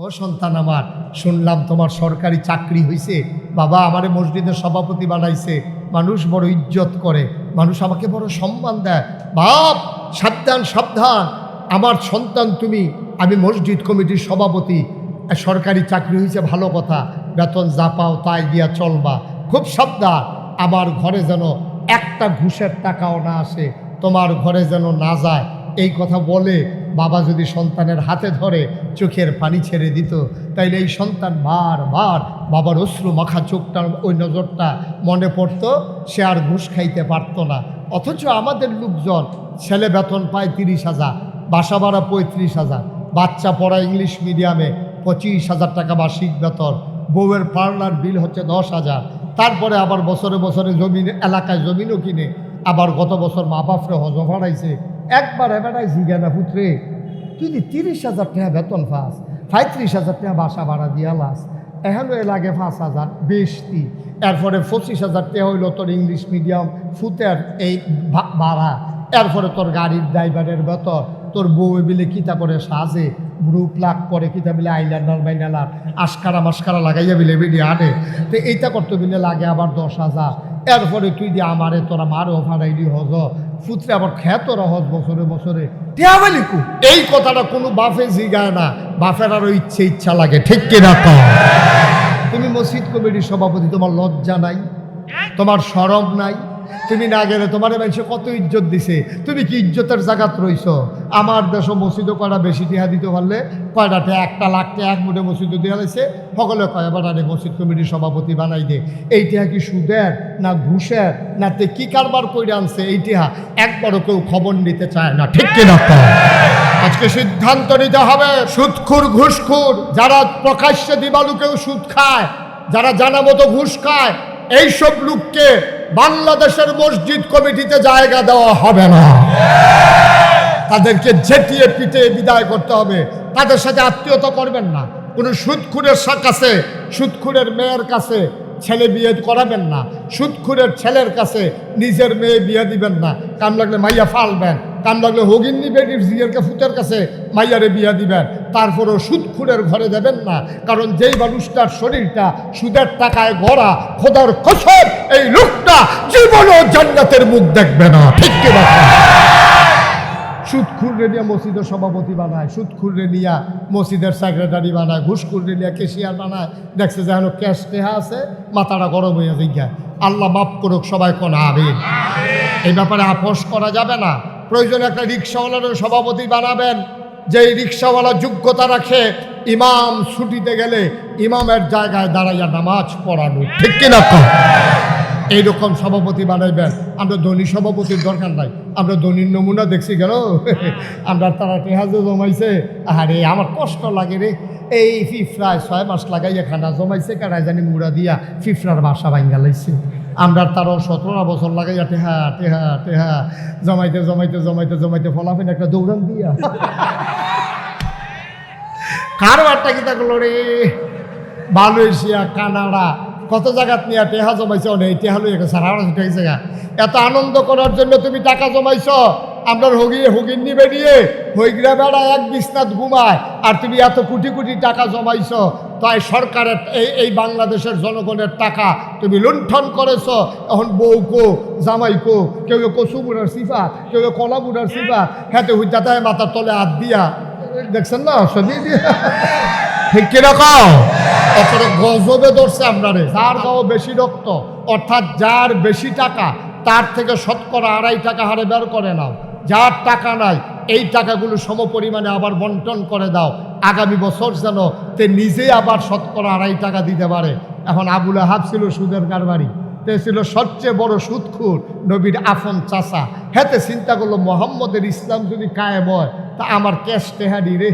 ও সন্তান আমার, শুনলাম তোমার সরকারি চাকরি হয়েছে। বাবা আমারে মসজিদের সভাপতি বানাইছে, মানুষ বড় ইজ্জত করে, মানুষ আমাকে বড় সম্মান দেয়। বাপ সাবধান সাবধান, আমার সন্তান তুমি, আমি মসজিদ কমিটির সভাপতি, সরকারি চাকরি হয়েছে ভালো কথা, বেতন যা পাও তাই দিয়া চলবা, খুব সাবধান। আমার ঘরে যেন একটা ঘুষের টাকাও না আসে, তোমার ঘরে যেন না যায়, এই কথা বলে বাবা যদি সন্তানের হাতে ধরে চোখের পানি ছেড়ে দিত, তাইলে এই সন্তান বারবার বাবার অশ্রু মাখা চোখটার ওই নজরটা মনে পড়তো, সে আর ঘুষ খাইতে পারতো না। অথচ আমাদের লোকজন ছেলে বেতন পায় 30,000, বাসা ভাড়া 35,000, বাচ্চা পড়া ইংলিশ মিডিয়ামে 25,000 টাকা মাসিক বেতন, বউয়ের পার্লার বিল হচ্ছে 10,000, তারপরে আবার বছরে বছরে জমিন এলাকায় জমিনও কিনে, আবার গত বছর মা বাপরে হজ ভাড়াইছে। একবার এবারে জিজ্ঞানা পুত্রে, তুই 30,000 টাকা বেতন পাস, 35,000 টাকা বাসা ভাড়া দিয়া লাস, এখনও এ লাগে 5,000 বেশি, এরপরে 25,000 টাকা হইল তোর ইংলিশ মিডিয়াম ফুতের এই ভাড়া, এরপরে তোর গাড়ির ড্রাইভারের বেতন, তোর বউ বিলে কিতা করে সাজে, ব্রু প্লাক করে কিতা বিলে আইলাইনার বাইনালার আস্কারা মাস্কারা লাগাইয়া বিলে বিলে আনে, তো এইটা করতে বিলে লাগে আবার 10,000, এরপরে তুই দিয়ে আমারে তোরা মারে অফারাইলি হজ ফুতরে আবার খেতরা হজ বছরে বছরে টিয়াবালিকু। এই কথাটা কোনো বাফে জিগায় না, বাফের আরও ইচ্ছা লাগে, ঠিক কিনা? তুমি মসজিদ কমিটির সভাপতি, তোমার লজ্জা নাই, তোমার শরম নাই? তুমি না গেলে তোমার মানুষে কত ইজ্জত দিছে, তুমি কি ইজ্জতের জায়গাত রইছ? আমার দেশও মসজিদও কয়টা বেশি টিহা দিতে পারলে কয়টাতে 1 লাখ টাকা এক মুঠে মসজিদও দেওয়া হয়েছে, সকলে কয় এবার মসজিদ কমিটির সভাপতি বানাই দে। এই টিহা কি সুদের না ঘুষের না তে কি কারবার করে আনছে, এই টিহা একবারও কেউ খবর নিতে চায় না, ঠিক কিনা? আজকে সিদ্ধান্ত নিতে হবে, সুদখোর ঘুষখোর যারা প্রকাশ্যে দিবালুকেও সুদ খায়, যারা জানা মতো ঘুষ খায়, এইসব লোককে বাংলাদেশের মসজিদ কমিটিতে জায়গা দেওয়া হবে না। তাদেরকে ঝেঁটিয়ে পিটিয়ে বিদায় করতে হবে। তাদের সাথে আত্মীয়তা করবেন না। কোনো সুদখোরের কাছে, সুদখোরের মেয়ের কাছে ছেলে বিয়ে করাবেন না, সুদখোরের ছেলের কাছে নিজের মেয়ে বিয়ে দিবেন না। কাম লাগলে মাইয়া ফালবেন, কাম লাগলে হগিন্নি বেটির জিয়েরকে ফুতের কাছে মাইয়ারে বিয়ে দিবেন, তারপরেও সুদখোরের ঘরে দেবেন না। কারণ যেই মানুষটার শরীরটা সুদের টাকায় গড়া, খোদার কসম এই লোকটা জীবনও জান্নাতের মুখ দেখবে না, ঠিক কি না? সুদখুররে নিয়ে মসজিদের সভাপতি বানায়, সুদখুররে নিয়ে মসজিদের সেক্রেটারি বানায়, ঘুষখুররে নিয়ে কেশিয়ার বানায়, দেখছে যেন ক্যাশ টেহা আছে, মাথাটা গরম হয়ে যায়। আল্লাহ মাফ করুক, সবাই কোন আমিন। এই ব্যাপারে আপোষ করা যাবে না। প্রয়োজনে একটা রিক্সাওয়ালারও সভাপতি বানাবেন, যেই রিক্সাওয়ালা যোগ্যতা রাখে ইমাম ছুটিতে গেলে ইমামের জায়গায় দাঁড়াইয়া নামাজ পড়ানো, ঠিক কিনা? এইরকম সভাপতি বানাইবেন। আমরা ধনী সভাপতির দরকার নাই, আমরা ধনীর নমুনা দেখছি গেল, আমরা তারা টেহাজও জমাইছে। আরে আমার কষ্ট লাগে রে, এই ফিফরায় 6 মাস লাগাইয়া খানা জমাইছে, কারাই জানি মুড়া দিয়া ফিফরার বাসা ভাঙ্গা লাইছে। আমরা তারও 17 বছর লাগাইয়া টেহা টেহা টেহা জমাইতে জমাইতে জমাইতে জমাইতে ফলাফেন একটা দৌড়ান দিয়া কারবারটা কি থাকলো রে, মালয়েশিয়া কানাডা কত জায়গাত নিয়ে টেহা জমাইছ, এই টেহা লই সারা জায়গা। এত আনন্দ করার জন্য তুমি টাকা জমাইছ, আমরা হগিন্নি বেরিয়ে হইগরা বেড়া এক বিছনাত ঘুমায়, আর তুমি এত কোটি কোটি টাকা জমাইছ। তাই সরকারের এই বাংলাদেশের জনগণের টাকা তুমি লুণ্ঠন করেছ। এখন বউকো জামাইকো, কেউ কচু বুড়ার সিফা, কেউ কলা বুড়ার সিফা, হাতে হুইটাতে মাথার তলে হাত দিয়া, দেখছেন না সবই দিয়া, ঠিক কিরকম? অপরে গজবে ধরছে আমরা রে, যার গাও বেশি রক্ত, অর্থাৎ যার বেশি টাকা তার থেকে 2.5 টাকা হারে বের করে নাও। যার টাকা নাই এই টাকাগুলো সমপরিমাণে আবার বন্টন করে দাও, আগামী বছর যেন তে নিজেই আবার 2.5 টাকা দিতে পারে। এখন আবুল আহাব ছিল সুদের কারবারি, তে ছিল সবচেয়ে বড় সুদখোর, নবীর আফন চাচা। হেতে চিন্তা করলো মোহাম্মদের ইসলাম যদি কায়েম হয়, তা আমার ক্যাশ টেহাডি রে,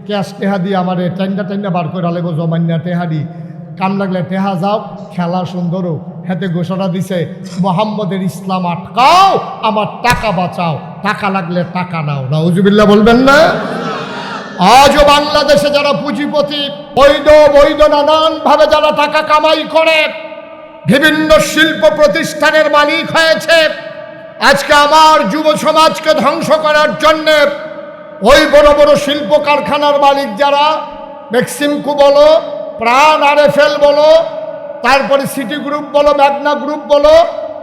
ক্যাশ টেহা দিয়ে আমার টাইন্ডা টাইন্ডা বার করে আলেগো জমান্যা টেহাডি, কাম লাগলে টেহা যাও, খেলা সুন্দরও। হেতে ঘোষণা দিছে, মোহাম্মদের ইসলাম আটকাও, আমার টাকা বাঁচাও, টাকা লাগলে টাকা নাও। নাউজুবিল্লাহ বলবেন না? আজও বাংলাদেশে যারা পুঁজিপতি, বৈধ বৈধ নানানভাবে যারা টাকা কামাই করে বিভিন্ন শিল্প প্রতিষ্ঠানের মালিক হয়েছে, আজকে আমার যুব সমাজকে ধ্বংস করার জন্যে ওই বড় বড় শিল্প কারখানার মালিক যারা মেক্সিমকো বলো, প্রাণ RFL বলো, তারপরে সিটি গ্রুপ বলো, ম্যাগনা গ্রুপ বলো,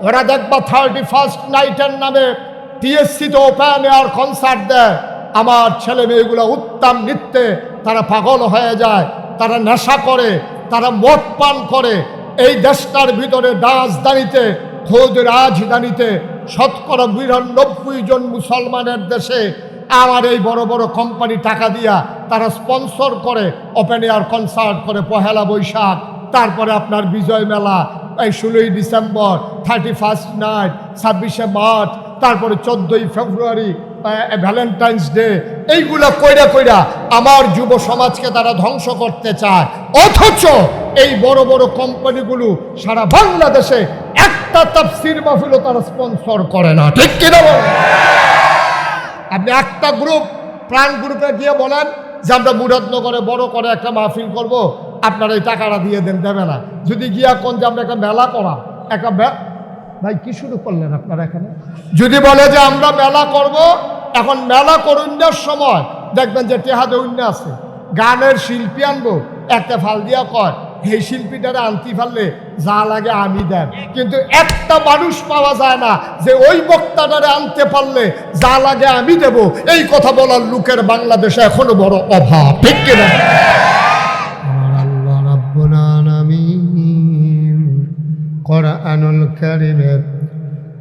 ওরা দেখবা 31st নাইটের নামে TSC-তে ওপেন এয়ার কনসার্ট দেয়। আমার ছেলে মেয়েগুলো উত্তম নৃত্যে তারা পাগল হয়ে যায়, তারা নেশা করে, তারা মদ পান করে। এই দেশটার ভিতরে রাজধানীতে, খোদ রাজধানীতে 99% জন মুসলমানের দেশে আমার এই বড় বড় কোম্পানি টাকা দিয়া তারা স্পন্সর করে, ওপেন এয়ার কনসার্ট করে। পহেলা বৈশাখ, তারপরে আপনার বিজয় মেলা, এই 16ই ডিসেম্বর, 31st নাইট, 26শে মার্চ, তারপরে 14ই ফেব্রুয়ারি, ভ্যালেন্টাইন্স ডে, এইগুলা কইরা কইরা আমার যুব সমাজকে তারা ধ্বংস করতে চায়। অথচ এই বড় বড় কোম্পানিগুলো সারা বাংলাদেশে একটা তাফসীর মাহফিলও তারা স্পন্সর করে না, ঠিক কিনা বলেন? আপনি একটা গ্রুপ, প্রাণ গ্রুপে গিয়ে বলেন যে আমরা মুরাদনগরে বড় করে একটা মাহফিল করব, আপনারা এই টাকাটা দিয়ে দেবে না। যদি গিয়া কোন যে আমরা একটা মেলা করা, একটা ভাই কি শুরু করলেন আপনারা এখানে? যদি বলে যে আমরা মেলা করব, এখন মেলা করুণার সময় দেখবেন যে টেহাদে অন্য আছে, গানের শিল্পী আনবো, একটা ফাল দিয়া কয় এই শিল্পীটারে আনতে পারলে যা লাগে আমি দেন। কিন্তু একটা মানুষ পাওয়া যায় না যে ওই বক্তাটারে আনতে পারলে যা লাগে আমি দেব। এই কথা বলার লোকের বাংলাদেশে এখনো বড় অভাব, ঠিক কিনা? আমার আল্লাহ রাব্বুল আলামিন কোরআনুল কারীমের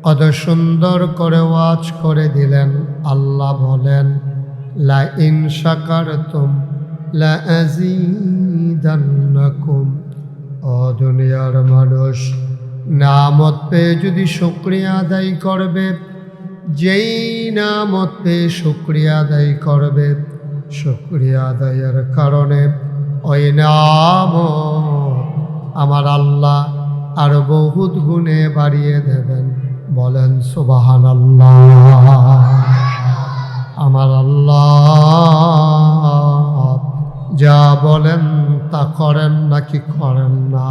কত সুন্দর করে ওয়াজ করে দিলেন। আল্লাহ বলেন, লা ইন শাকারতুম লা আযীদান্নাকুম। ও দুনিয়ার মানুষ, নামত পেয়ে যদি শুকরিয়া আদায় করবে, যেই নামত পেয়ে শুকরিয়া আদায় করবে, শুকরিয়া আদায়ের কারণে ওই নামত আমার আল্লাহ আরো বহুত গুণে বাড়িয়ে দেবেন। বলেন সুবহানাল্লাহ। আমার আল্লাহ যা বলেন তা করেন নাকি করেন না?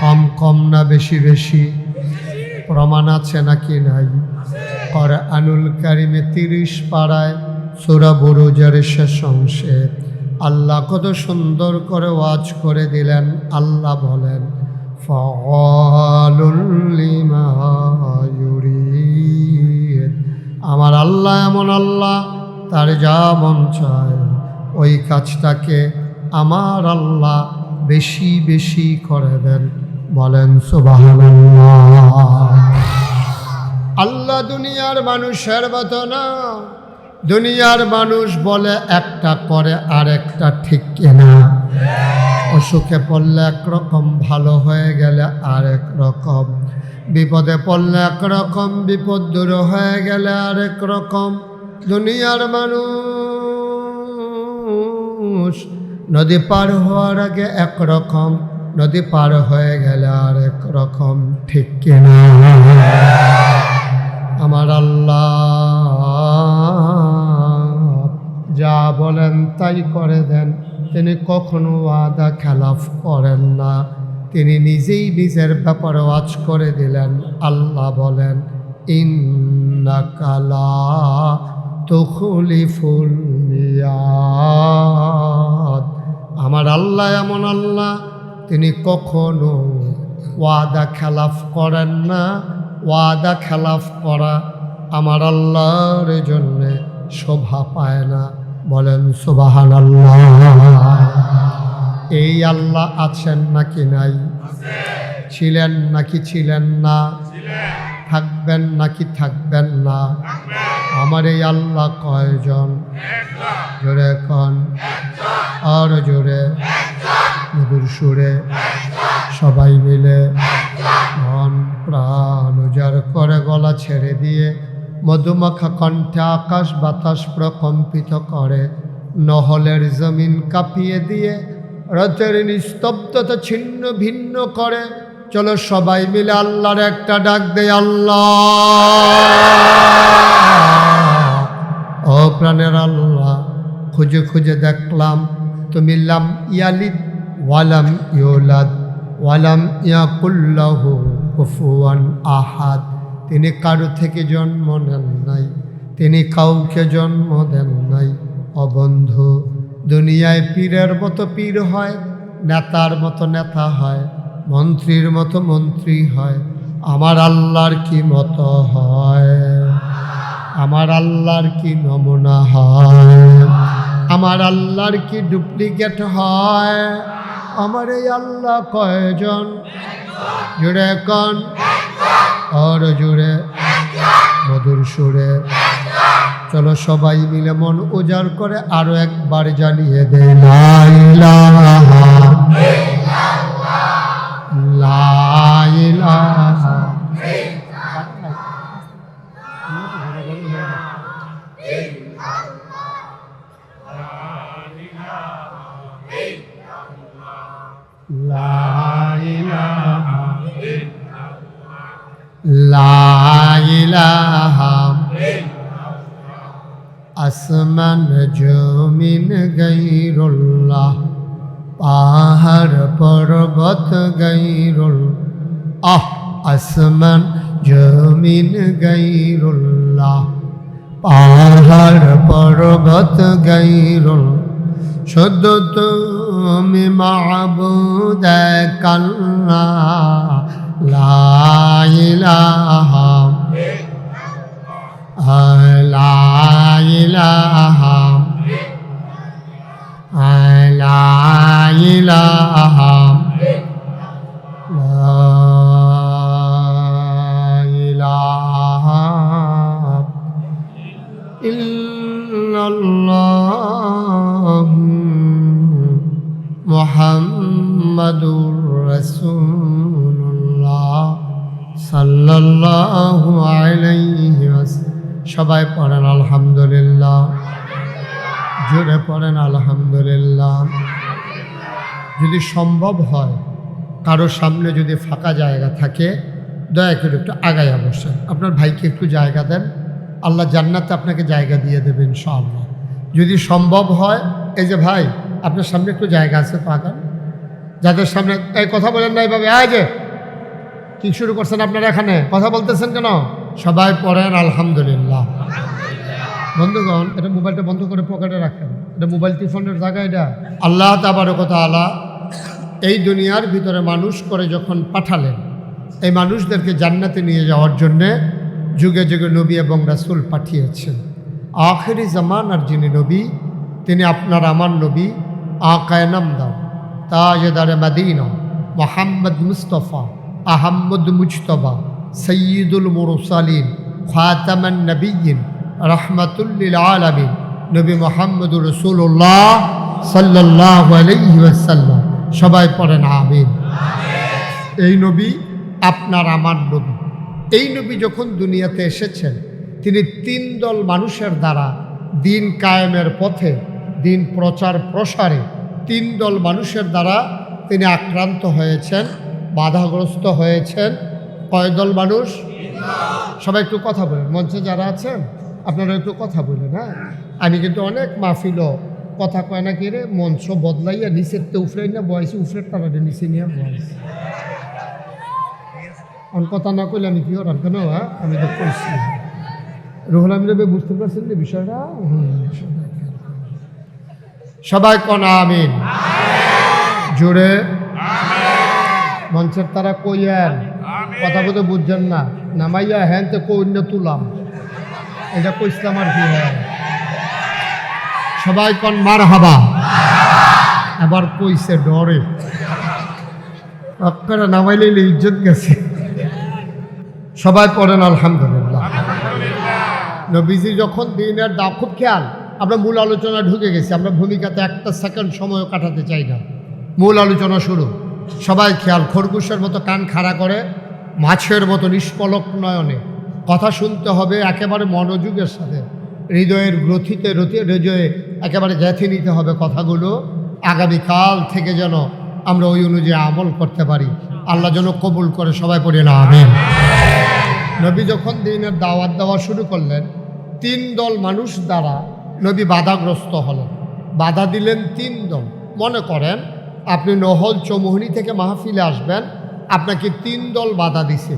কম কম না বেশি বেশি? প্রমাণ আছে নাকি নাই? কোরআনুল কারীমে 30 পারায় সূরা বুরুজের শেষ অংশে আল্লাহ কত সুন্দর করে ওয়াজ করে দিলেন। আল্লাহ বলেন, ফাআলুল লিমা ইউরিদ। আমার আল্লাহ এমন আল্লাহ, তার যা মন চায় ওই কাজটাকে আমার আল্লাহ বেশি বেশি করে দেন। বলেন সুবহানাল্লাহ। আল্লাহ দুনিয়ার মানুষের মতো না। দুনিয়ার মানুষ বলে একটা, করে আরেকটা, ঠিক কিনা? অসুখে পড়লে একরকম, ভালো হয়ে গেলে আরেক রকম, বিপদে পড়লে একরকম, বিপদ দূর হয়ে গেলে আরেক রকম। দুনিয়ার মানুষ নদী পার হওয়ার আগে একরকম, নদী পার হয়ে গেলে আরেক রকম, ঠিক কিনা? আমার আল্লাহ যা বলেন তাই করে দেন। তিনি কখনো ওয়াদা খেলাফ করেন না। তিনি নিজেই নিজের ব্যাপারে ওয়াজ করে দিলেন। আল্লাহ বলেন, ইন্নাকা লা তুখলিফুল মিয়াদ। আমার আল্লাহ এমন আল্লাহ, তিনি কখনো ওয়াদা খেলাফ করেন না। ওয়াদা খেলাফ করা আমার আল্লাহর জন্য শোভা পায় না। বলেন সুবহানাল্লাহ। এই আল্লাহ আছেন নাকি নাই? ছিলেন নাকি ছিলেন না? থাকবেন নাকি থাকবেন না? আমার এই আল্লাহ কয়জন? জোরে কন, আর জোরে, মধুর সুরে, সবাই মিলে মন প্রাণ উজাড় করে গলা ছেড়ে দিয়ে মধুমাখা কণ্ঠে আকাশ বাতাস প্রকম্পিত করে, নহলের জমিন কাঁপিয়ে দিয়ে রাতের নিস্তব্ধতা ছিন্ন ভিন্ন করে। চলো সবাই মিলে আল্লাহর একটা ডাক দেয়, আল্লাহ। ও প্রাণের আল্লাহ, খুঁজে খুঁজে দেখলাম তুমি লাম ইয়ালিদ ওয়ালাম ইউলাদ ওয়ালাম ইয়াকুল্লাহু কুফুয়ান আহাদ। তিনি কারো থেকে জন্ম নেন নাই, তিনি কাউকে জন্ম দেন নাই। ও বন্ধু, দুনিয়ায় পীরের মতো পীর হয়, নেতার মতো নেতা হয়, মন্ত্রীর মতো মন্ত্রী হয়, আমার আল্লাহর কি মতো হয়? আমার আল্লাহর কি নমুনা হয়? আমার আল্লাহর কি ডুপ্লিকেট হয়? আমার এই আল্লাহ কয়জন? জুড়ে কন, আর জুড়ে মধুর সুরে। চলো সবাই মিলে মন উজাড় করে আরো একবার জানিয়ে দে লা ইলাহা লা ইলাহা। লা ইলাহা লা ইলাহা আসমান জমিন গায়রুল্লাহ, পাহাড় পর্বত গায়রুল্লাহ। আসমান জমিন গায়রুল্লাহ, পাহাড় পর্বত গায়রুল্লাহ। শুধু তুমি মাবুদ এক আল্লাহ, লা ইলাহা লা ইলাহা লা ইলাহা লা ইলাহা ইল্লাল্লাহ মুহাম্মাদুর রাসূলুল্লাহ সাল্লাল্লাহু আলাইহি ওয়াসাল্লাম। সবাই পড়েন আলহামদুলিল্লাহ, জোরে পড়েন আলহামদুলিল্লাহ। যদি সম্ভব হয় কারো সামনে যদি ফাঁকা জায়গা থাকে, দয়া করে একটু আগায় বসেন, আপনার ভাইকে একটু জায়গা দেন, আল্লাহ জান্নাতে আপনাকে জায়গা দিয়ে দেবেন ইনশাআল্লাহ। যদি সম্ভব হয়, এই যে ভাই আপনার সামনে একটু জায়গা আছে তো আগান, যাদের সামনে এই কথা বলেন না এইভাবে, আয় যে কি শুরু করছেন আপনারা, এখানে কথা বলতেছেন কেন? সবাই পড়েন আলহামদুলিল্লাহ। বন্ধুগণ, এটা মোবাইলটা বন্ধ করে পকেটে রাখেন, এটা মোবাইল টিফোনের জায়গা। এটা আল্লাহ তাবারক ওয়া তাআলা এই দুনিয়ার ভিতরে মানুষ করে যখন পাঠালেন, এই মানুষদেরকে জান্নাতে নিয়ে যাওয়ার জন্যে যুগে যুগে নবী এবং রাসূল পাঠিয়েছেন। আখিরি জামানার যিনি নবী, তিনি আপনার আমার নবী আকায়ে নামদার তাজদারে মদিনা মুহাম্মদ মুস্তাফা আহমদ মুজতবা সৈয়দুল মুরসালিন খাতামান নবিয়্যিন রাহমাতুল লিল আলামিন নবী মুহাম্মদুর রাসূলুল্লাহ সাল্লাল্লাহু আলাইহি ওয়াসাল্লাম। সবাই পড়েন আমিন। এই নবী আপনার আমার নবী। এই নবী যখন দুনিয়াতে এসেছেন, তিনি তিন দল মানুষের দ্বারা দিন কায়েমের পথে, দিন প্রচার প্রসারে তিন দল মানুষের দ্বারা তিনি আক্রান্ত হয়েছেন, বাধাগ্রস্ত হয়েছেন। কয় দল মানুষ? সবাই একটু কথা বলেন, মঞ্চে যারা আছেন আপনারা একটু কথা বলেন। হ্যাঁ, আমি কিন্তু অনেক মাহফিল কথা কয় না, রে মঞ্চ বদলাইয়া নিচের তো উফরাই না বয়সে, উফরের টানাটা নিচে নিয়ে বয়স কথা না কইলে আমি কি করার কেন? হ্যাঁ, আমি তো কইছি। রুহুল আমিন বুঝতে পারছেন না বিষয়টা? সবাই কোন আমিন জোরে। মঞ্চের তারা কইয়েন, কথা বলতে বুঝছেন না, নামাইয়া হ্যান তো কইন্য তুলাম, এটা কইসলাম আর কি। হ্যাঁ, সবাই কোন মারহাবা। এবার কইছে ডরে, আপনারা নামাইলে ইজ্জত গেছে। সবাই পড়েন আলহামদুলিল্লাহ। নবীজি যখন দিনের দাও, খুব খেয়াল, আমরা মূল আলোচনা ঢুকে গেছি, আমরা ভূমিকাতে একটা সেকেন্ড সময়ও কাটাতে চাই না। মূল আলোচনা শুরু। সবাই খেয়াল, খরগোশের মতো কান খাড়া করে, মাছের মতো নিষ্পলক নয়নে কথা শুনতে হবে, একেবারে মনোযোগের সাথে, হৃদয়ের গ্রথিতে হৃদয়ে একেবারে গেঁথে নিতে হবে কথাগুলো। আগামীকাল থেকে যেন আমরা ওই অনুযায়ী আমল করতে পারি, আল্লাহ যেন কবুল করে। সবাই পড়ে না আমিন। নবী যখন দিনের দাওয়াত দেওয়া শুরু করলেন, তিন দল মানুষ দ্বারা নবী বাধাগ্রস্ত হলেন। বাধা দিলেন তিন দল। মনে করেন আপনি নহল চৌমুহনী থেকে মাহফিলে আসবেন, আপনাকে তিন দল বাধা দিছে।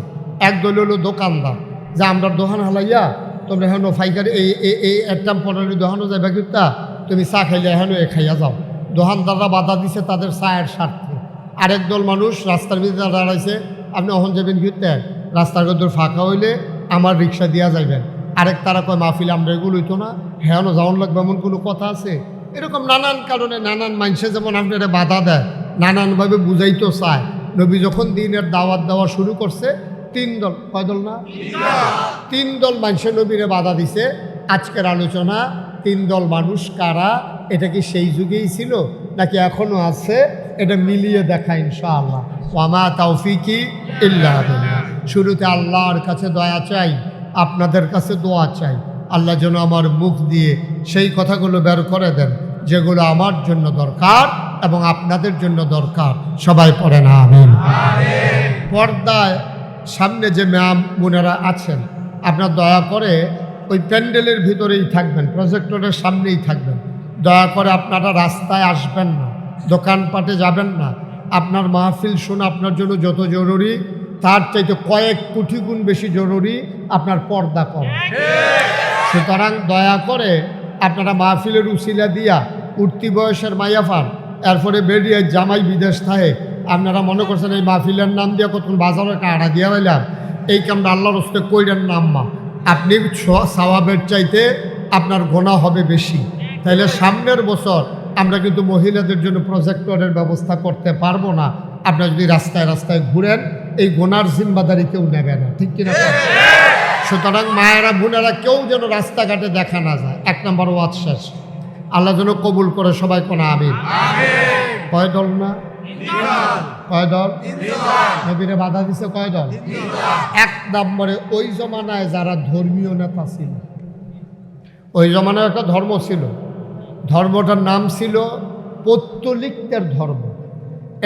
এক দল হলো দোকানদার, যে আমরা দোকান হালাইয়া তোমরা এখন ফাইকারি এই একটাম পড়ানি দোকানও যাইবা কিতা, তো তুমি চা খাইলে এখন এ খাইয়া যাও। দোকানদাররা বাধা দিছে তাদের চায়ের স্বার্থে। আরেক দল মানুষ রাস্তার ভিতরে দাঁড়াইছে, আপনি অহন যাবেন ঘুরতে, রাস্তার কত ফাঁকা হইলে আমার রিক্সা দিয়া যাইবেন। আরেক তারা কয় মাহফিল আমরা এগুলো হইতো না, হ্যাঁ যাওয়ান লাগবে এমন কোনো কথা আছে? এরকম নানান কারণে নানান মানুষে যেমন আপনারা বাধা দেয়, নানানভাবে বুঝাইতে চায়। নবী যখন দিনের দাওয়াত দেওয়া শুরু করছে, 3 দল, কয় দল না, 3 দল মানুষে নবীরে বাধা দিছে। আজকের আলোচনা 3 দল মানুষ কারা, এটা কি সেই যুগেই ছিল নাকি এখনো আছে, এটা মিলিয়ে দেখা ইনশাআল্লাহ। ওয়ামা তাওফিকি ইল্লা বিল্লাহ। শুরুতে আল্লাহর কাছে দয়া চাই, আপনাদের কাছে দোয়া চাই, আল্লাহ যেন আমার মুখ দিয়ে সেই কথাগুলো বের করে দেন যেগুলো আমার জন্য দরকার এবং আপনাদের জন্য দরকার। সবাই পড়েন আমিন। পর্দায় সামনে যে ম্যাম বোনেরা আছেন, আপনার দয়া করে ওই প্যান্ডেলের ভিতরেই থাকবেন, প্রজেক্টরের সামনেই থাকবেন। দয়া করে আপনারা রাস্তায় আসবেন না, দোকানপাটে যাবেন না। আপনার মাহফিল শোনা আপনার জন্য যত জরুরি, তার চাইতে কয়েক কোটি গুণ বেশি জরুরি আপনার পর্দা করা। সুতরাং দয়া করে আপনারা মাহফিলের উসিলা দিয়া উঠতি বয়সের মাইয়াফান, এরপরে বেরিয়ে জামাই বিদেশ থাকে, আপনারা মনে করছেন এই মাহফিলের নাম দিয়া কতক্ষণ বাজারে একটা আড়া দিয়া হইলাম, এই কামটা আল্লাহর হস্তে কইরেন নাম্মা। আপনি সওয়াবের চাইতে আপনার গোনা হবে বেশি। তাইলে সামনের বছর আমরা কিন্তু মহিলাদের জন্য প্রজেক্টরের ব্যবস্থা করতে পারবো না। আপনারা যদি রাস্তায় রাস্তায় ঘুরেন, এই গোনার জিম্মাদারি কেউ নেবে না, ঠিক কিনা? সুতরাং মায়েরা বোনেরা কেউ যেন রাস্তাঘাটে দেখা না যায়। 1 নম্বর ওয়াজ শেষ। আল্লাহ যেন কবুল করে, সবাই কোনা আমিন। কয় দল না, কয় দল? নবীরে বাধা দিছে কয় দল? 1 নম্বরে ওই জমানায় যারা ধর্মীয় নেতা ছিল, ওই জমানায় একটা ধর্ম ছিল, ধর্মটার নাম ছিল পৌত্তলিকদের ধর্ম।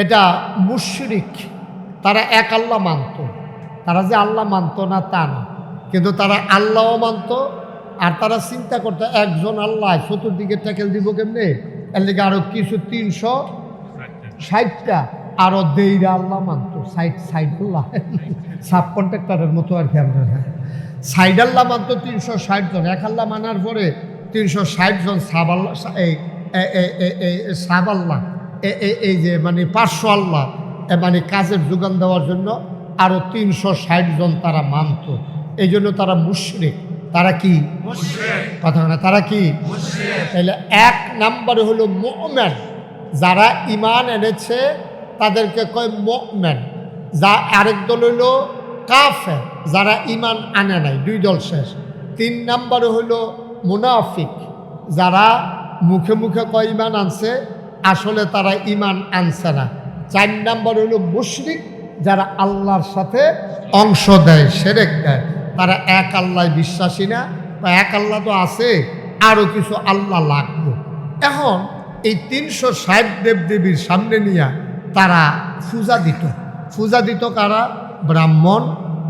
এটা মুশরিক, তারা এক আল্লাহ মানত। তারা যে আল্লাহ মানত না তা না, কিন্তু তারা আল্লাহও মানত। আর তারা চিন্তা করতো একজন আল্লাহ চতুর্দিকে ট্যাকেল দিব কেমনে, এর লিগে আরো কিছু 360টা আরো দেইরা আল্লাহ মানত। সাইড আল্লাহ, সাব কন্ট্রাক্টরের মতো আর কি। আমরা সাইড আল্লাহ মানত 360 জন। এক আল্লাহ মানার পরে 360 জন সাব আল্লাহ, সাব আল্লাহ, এই যে মানে 500 আল্লাহ, মানে কাজের যোগান দেওয়ার জন্য আরো 360 জন তারা মানত। এই জন্য তারা মুশরিক। তারা কি কথা না, তারা কি? তাহলে 1 নম্বরে হলো মুমিন, যারা ঈমান এনেছে তাদেরকে কয় মুমিন। যা আরেক দল হলো কাফের, যারা ঈমান আনে নাই। 2 দল শেষ। 3 নম্বরে হলো মুনাফিক, যারা মুখে মুখে কয় ঈমান আনছে, আসলে তারা ঈমান আনছে না। 4 নম্বর হলো মুশরিক, যারা আল্লাহর সাথে অংশ দেয়, শিরক দেয়। তারা এক আল্লাহ বিশ্বাসী না, বা এক আল্লাহ তো আছে, আরও কিছু আল্লাহ লাগবে। এখন এই 360 দেবদেবীর সামনে নিয়ে তারা পূজা দিত। পূজা দিত কারা? ব্রাহ্মণ,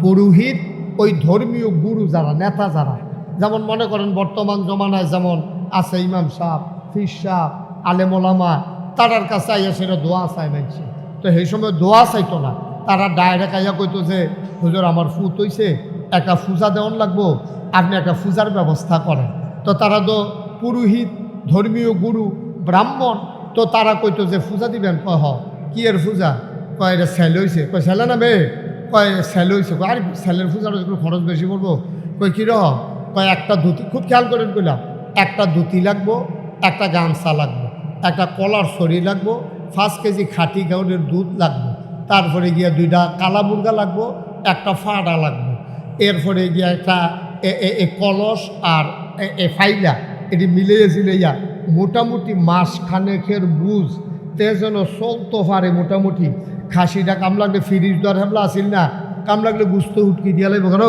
পুরোহিত, ওই ধর্মীয় গুরু যারা, নেতা যারা। যেমন মনে করেন বর্তমান জমানায় যেমন আছে ইমাম সাহেব, ফির সাহেব, আলেম ওলামা, তারার কাছে আইয়া সেটা দোয়া চাই মানছে। তো সেই সময় দোয়া চাইতো না, তারা ডাইরেক্ট আইয়া কইতো যে হুজুর আমার ফুত হইছে, একটা পূজা দেওয়ান লাগবো, আপনি একটা পূজার ব্যবস্থা করেন। তো তারা তো পুরোহিত, ধর্মীয় গুরু, ব্রাহ্মণ, তো তারা কইতো যে পূজা দিবেন। কয় হ, কি এর পূজা? কয় এটা ছেলে হয়েছে। কয় ছেলে না মেয়ে? কয় ছেলে হয়েছে। আর ছেলের পূজার একটু খরচ বেশি পড়বো। কয় কীরকম? কয় একটা ধুতি, খুব খেয়াল করেন কইলাম, একটা ধুতি লাগবো, একটা গামছা লাগবো, একটা কলার ছড়ি লাগবো, 5 কেজি খাঁটি গাউনের দুধ লাগবো, তারপরে গিয়া 2টা কালা মুরগা লাগবো, একটা ফাড়া লাগবো, এরপরে গিয়া একটা কলস আর ফাইলা, এটি মিলিয়ে ঝিলাইয়া মোটামুটি মাসখানেকের বুঝ তে যেন চলতে পারে। মোটামুটি খাসিটা কাম লাগলে ফিরিজ দর হেমলা আসিল না, কাম লাগলে বুঝতে উটকি দিয়া লাগবে কেন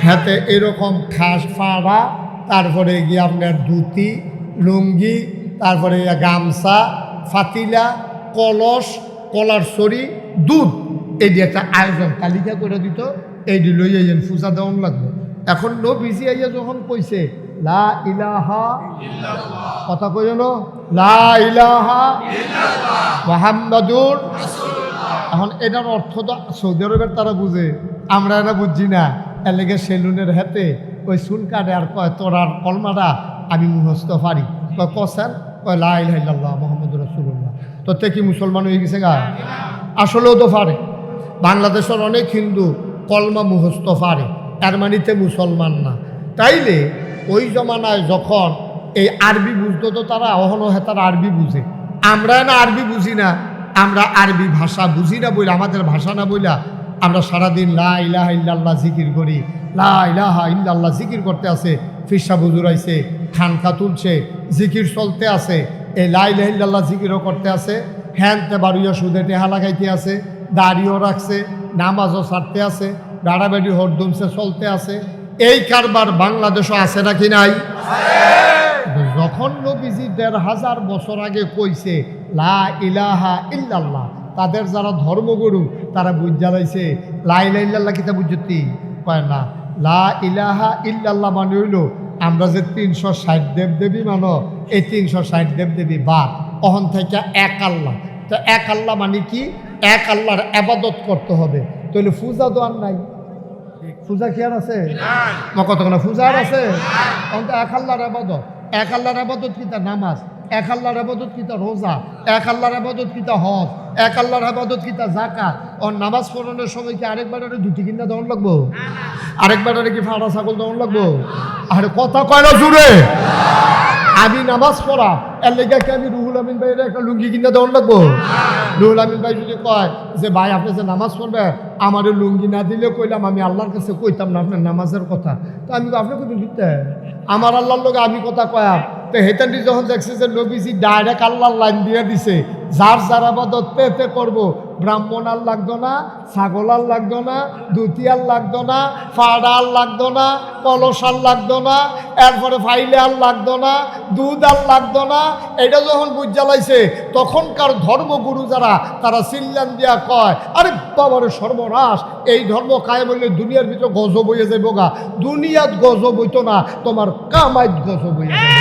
হাতে এরকম খাস ফাড়া, তারপরে গিয়ে আপনার ধুতি, লুঙ্গি, তারপরে গামছা, ফাতিলা, কলস, কলার ছড়ি, দুধ, এই দিয়ে একটা আয়োজন তালিকা করে দিত। এইটি লইয়া যান পূজা দেওয়ান লাগবে। এখন নবীজি আইয়া যখন কইছে লা ইলাহা ইল্লাল্লাহ, কথা কই জানো, লা ইলাহা ইল্লাল্লাহ মুহাম্মাদুর রাসূলুল্লাহ। এখন এটার অর্থ তো সৌদি আরবের তারা বুঝে, আমরা এটা বুঝছি না। এর লেগে সেলুনের হাতে ওই চুল কাটে আর কয় তোর আর কলমাটা আমি মুখস্থ পারি। কয় কসেন? কয় লা ইলাহা ইল্লাল্লাহ মুহাম্মাদুর রাসূলুল্লাহ। তো তে কি মুসলমান হয়ে গেছে গা? আসলেও তো পারে। বাংলাদেশের অনেক হিন্দু কলমা মুখস্থ পারে, এর মানিতে মুসলমান না। তাইলে ওই জমানায় যখন এই আরবি বুঝতো তো তারা অহনো তারা আরবি বুঝে, আমরা না আরবি বুঝি না, আমরা আরবি ভাষা বুঝি না বইলা, আমাদের ভাষা না বইলা আমরা সারাদিন লা ইলাহা ইল্লাল্লাহ জিকির করি। লা ইলাহা ইল্লাল্লাহ জিকির করতে আছে, ফিরসা বুজুর আইছে, খানকা তুলছে, জিকির চলতে আছে, এই লা ইলাহা ইল্লাল্লাহ জিকিরও করতে আছে, হ্যানতে বাড়িও সুদে টেহা লাগাইতে আছে, দাড়িও রাখছে, নামাজও ছাড়তে আছে, ডাড়াবাড়ি হরদমসে চলতে আছে। এই কারবার বাংলাদেশও আছে নাকি নাই? যখন নবীজি ১৫০০ বছর আগে কইছে লা ইলাহা ইল্লাল্লাহ, তাদের যারা ধর্মগুরু তারা বুঝা লাইছে লা ইলাহা ইল্লাল্লাহ কিতা বুঝতি কয় না। লা ইলাহা ইল্লাল্লাহ মানে হইল আমরা যে ৩৬০ দেবদেবী মানো, এই ৩৬০ দেবদেবী বাদ, অহন থেকে এক আল্লাহ। তো এক আল্লাহ মানে কি? এক আল্লাহর ইবাদত করতে হবে। তাহলে পূজা তো আর নাই, পূজা কি আর আছে? কত না পূজা আর আছে? অন্ত এক আল্লাহর ইবাদত। এক আল্লাহর ইবাদত কিতা নামাজ, এক আল্লাহর ইবাদত কিতা রোজা, এক আল্লাহর ইবাদত কিতা হজ, এক আল্লাহর ইবাদত কিতা যাকাত। আর নামাজ পড়ানোর সময় কি আরেকবার দুটি কিনা দেওয়ান লাগবো? আরেকবার কি ফাড়া ছাগল দেওয়ান লাগবো? আরে কথা কয় না জুড়ে। আমি নামাজ পড়া এর লেগে কি আমি রুহুল আমিন ভাইয়ের একটা লুঙ্গি কিনা দেওয়ান লাগবো? রুহুল আমিন ভাই যদি কয় যে ভাই আপনি যে নামাজ পড়বে আমার লুঙ্গি না দিলে কইলাম আমি আল্লাহর কাছে কইতাম না আপনার নামাজের কথা, তো আমি আপনাকে দিতে আমার আল্লাহর লোক আমি কথা কয়াম। তো হেতানটি যখন দেখছে যে নবীজি ডাইরেক্ট আল্লাহর লাইন দিয়ে দিছে, যার যার আবাদত পেতে করবো, ব্রাহ্মণ আর লাগতো না, ছাগল আর লাগতো না, দুতি আর লাগতো না, ফাড়া আর লাগতো না, কলস আর লাগতো না, এরপরে ফাইলে আর লাগতো না, দুধ আর লাগতো না। এটা যখন বুঝ জ্বালাইছে তখনকার ধর্মগুরু যারা তারা চিল্লান দিয়া কয় আরে বাবারে সর্বনাশ, এই ধর্ম কায়েম হইলে দুনিয়ার ভিতরে গজব হইয়া যাইব গা। দুনিয়াত গজব হইতো না, তোমার কামাইত গজব হইয়া যাবে।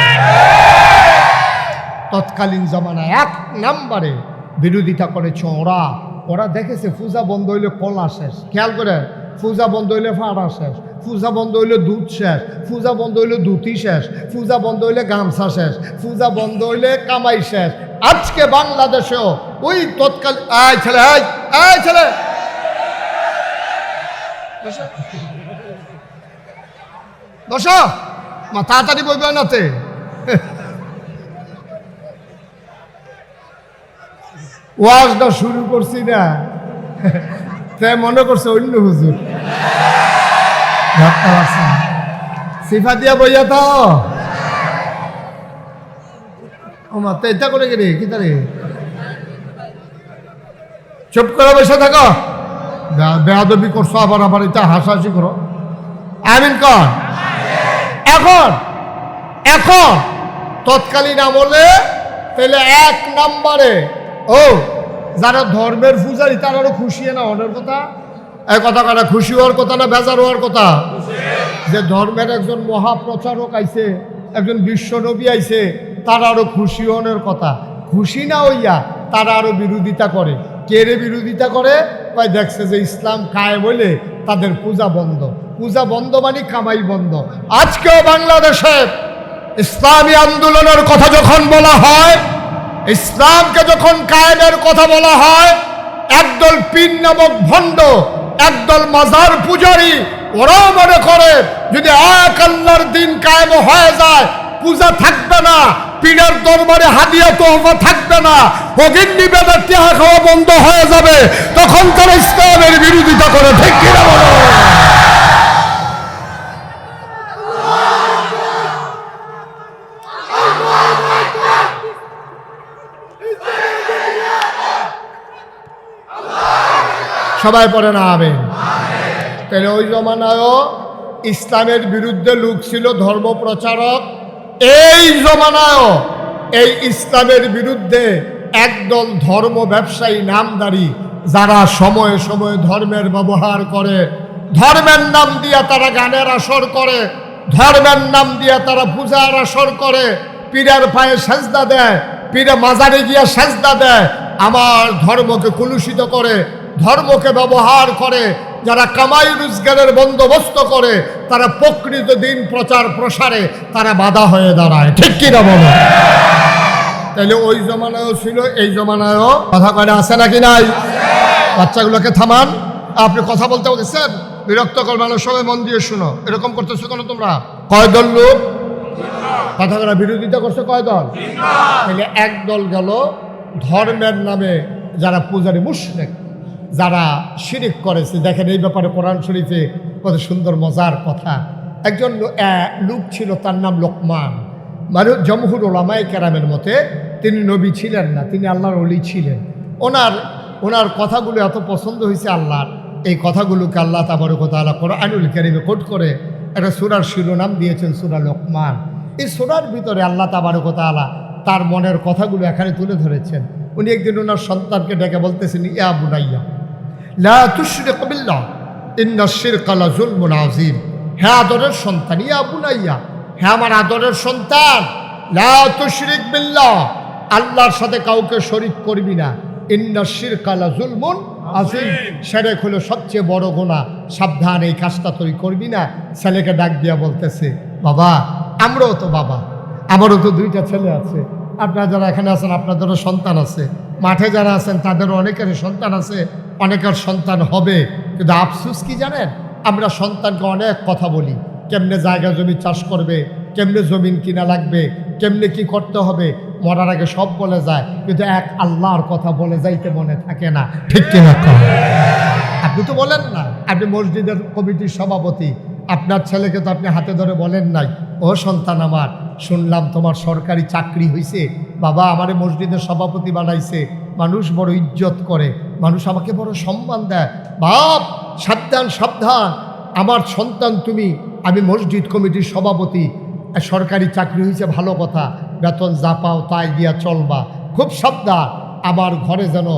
তৎকালীন জামানায় এক নম্বরে বিরোধিতা করেছে ওরা। ওরা দেখেছে পূজা বন্ধ হইলে কলা শেষ, খেয়াল করে, পূজা বন্ধ হইলে ফাড়া শেষ, পূজা বন্ধ হইলে দুধ শেষ, পূজা বন্ধ হইলে ধুতি শেষ, পূজা বন্ধ হইলে গামছা শেষ, পূজা বন্ধ হইলে কামাই শেষ। আজকে বাংলাদেশেও ওই তৎকাল আয় ছেলে আয় ছেলে বসো মা, তাড়াতাড়ি বইবে নাতে। ওয়াজটা শুরু করছি না, তাই মনে করছে অন্য হুজুর সিফা দিয়া বইয়া তো আমার তো এটা করে গেলে কি তারে চুপ করে বসে থাকো। বেয়াদবি করছো আবার আবার এটা হাসাহাসি করো। আমিন কর। এখন এখন তৎকালীন আমলে তাহলে এক নম্বরে ও যারা ধর্মের পূজারী তারারও খুশি না হওয়ার কথা। এই কথা কাটা খুশি হওয়ার কথা না বেজার হওয়ার কথা? যে ধর্মের একজন মহাপ্রচারক আইছে, একজন বিশ্বনবী আইছে, তারা আরো খুশি হওয়ার কথা। খুশি না হইয়া তারা আরো বিরোধিতা করে। কে রে বিরোধিতা করে? তাই দেখছে যে ইসলাম কায়েম হইলে তাদের পূজা বন্ধ। পূজা বন্ধ মানে কামাই বন্ধ। আজকেও বাংলাদেশে ইসলামী আন্দোলনের কথা যখন বলা হয়, ইসলামকে যখন কায়েমের কথা বলা হয়, একদল পীর নামক ভণ্ড, একদল মাজার পূজারী, ওরাও মনে করে যদি এক আল্লাহর দিন কায়েম হয়ে যায় পূজা থাকবে না, পীরের দরবারে হাদিয়া তোহফা থাকবে না, ভগিন নিবেদন টিহা খাওয়া বন্ধ হয়ে যাবে, তখন তারা ইসলামের বিরোধিতা করে। ঠিক কিনা বলো? সবাই পড়ে না আবেন। তাহলে ওই জমানায়ও ইসলামের বিরুদ্ধে লোক ছিল ধর্ম প্রচারক। এই জমানায়ও এই ইসলামের বিরুদ্ধে একদল ধর্ম ব্যবসায়ী নামদারি, যারা সময়ে সময়ে ধর্মের ব্যবহার করে, ধর্মের নাম দিয়া তারা গানের আসর করে, ধর্মের নাম দিয়া তারা পূজার আসর করে, পীরের পায়ে সেজদা দেয়, পীরে মাজারে গিয়া সেজদা দেয়, আমার ধর্মকে কলুষিত করে, ধর্মকে ব্যবহার করে যারা কামাই রোজগারের বন্দোবস্ত করে, তারা প্রকৃত দিন প্রচার প্রসারে তারা বাধা হয়ে দাঁড়ায়। ঠিক কিনা বলো? তাহলে ওই জমানায়ও ছিল, এই জমানায়ও কথা কয় আছে নাকি নাই? বাচ্চাগুলোকে থামান। আপনি কথা বলতে বলতেছেন, বিরক্ত করবেন, সবাই মন দিয়ে শুনো। এরকম করতেছো কেন তোমরা? কয় দল লোক কথা করা বিরোধিতা করছে? কয় দল? তাহলে এক দল গেল ধর্মের নামে যারা পূজারী মুশরিক, যারা শিরিক করেছে। দেখেন এই ব্যাপারে কোরআন শরীফে কত সুন্দর মজার কথা। একজন লোক ছিল, তার নাম লোকমান। মানে জমহুর ওলামায়ে কেরামের মতে তিনি নবী ছিলেন না, তিনি আল্লাহর ওলি ছিলেন। ওনার কথাগুলো এত পছন্দ হয়েছে আল্লাহর, এই কথাগুলোকে আল্লাহ তাবারক ওয়া তাআলা কোরআনুল কারীমে কোট করে একটা সূরার শিরোনাম দিয়েছেন সূরা লোকমান। এই সূরার ভিতরে আল্লাহ তাবারক ওয়া তাআলা তার মনের কথাগুলো এখানে তুলে ধরেছেন। উনি একদিন ওনার সন্তানকে ডেকে বলতেছেন, ইয়া বুনাইয়া লা তুশরিক বিল্লাহ ইন্নাশ শিরকা লাযুলমুন আযীম। হে আদরের সন্তান, ইয়া বুনাইয়া, হে আমার আদরের সন্তান, লা তুশরিক বিল্লাহ, আল্লাহর সাথে কাউকে শরীক করবি না। ইন্নাশ শিরকা লাযুলমুন আযীম, শিরক হলো সবচেয়ে বড় গুনাহ, সাবধান, এই কাজটা তুই করবি না। ছেলেকে ডাক দিয়া বলতেছে, বাবা, আমরাও তো বাবা, আমারও তো দুইটা ছেলে আছে। আপনারা যারা এখানে আছেন আপনাদেরও সন্তান আছে, মাঠে যারা আছেন তাদেরও অনেকের সন্তান আছে, অনেকের সন্তান হবে। কিন্তু আফসোস কি জানেন, আমরা সন্তানকে অনেক কথা বলি, কেমনে জায়গা জমি চাষ করবে, কেমনে জমিন কিনা লাগবে, কেমনে কি করতে হবে, মরার আগে সব বলে যায়, কিন্তু এক আল্লাহর কথা বলে যাইতে মনে থাকে না। ঠিক কিনা? আপনি তো বলেন না, আপনি মসজিদের কমিটির সভাপতি, আপনার ছেলেকে তো আপনি হাতে ধরে বলেন নাই, ও সন্তান আমার, শুনলাম তোমার সরকারি চাকরি হয়েছে, বাবা আমারে মসজিদের সভাপতি বানাইছে, মানুষ বড় ইজ্জত করে, মানুষ আমাকে বড় সম্মান দেয়। বাপ, সাবধান সাবধান, আমার সন্তান তুমি, আমি মসজিদ কমিটির সভাপতি, সরকারি চাকরি হয়েছে ভালো কথা, বেতন যা পাও তাই দিয়া চলবা, খুব সাবধান, আমার ঘরে যেন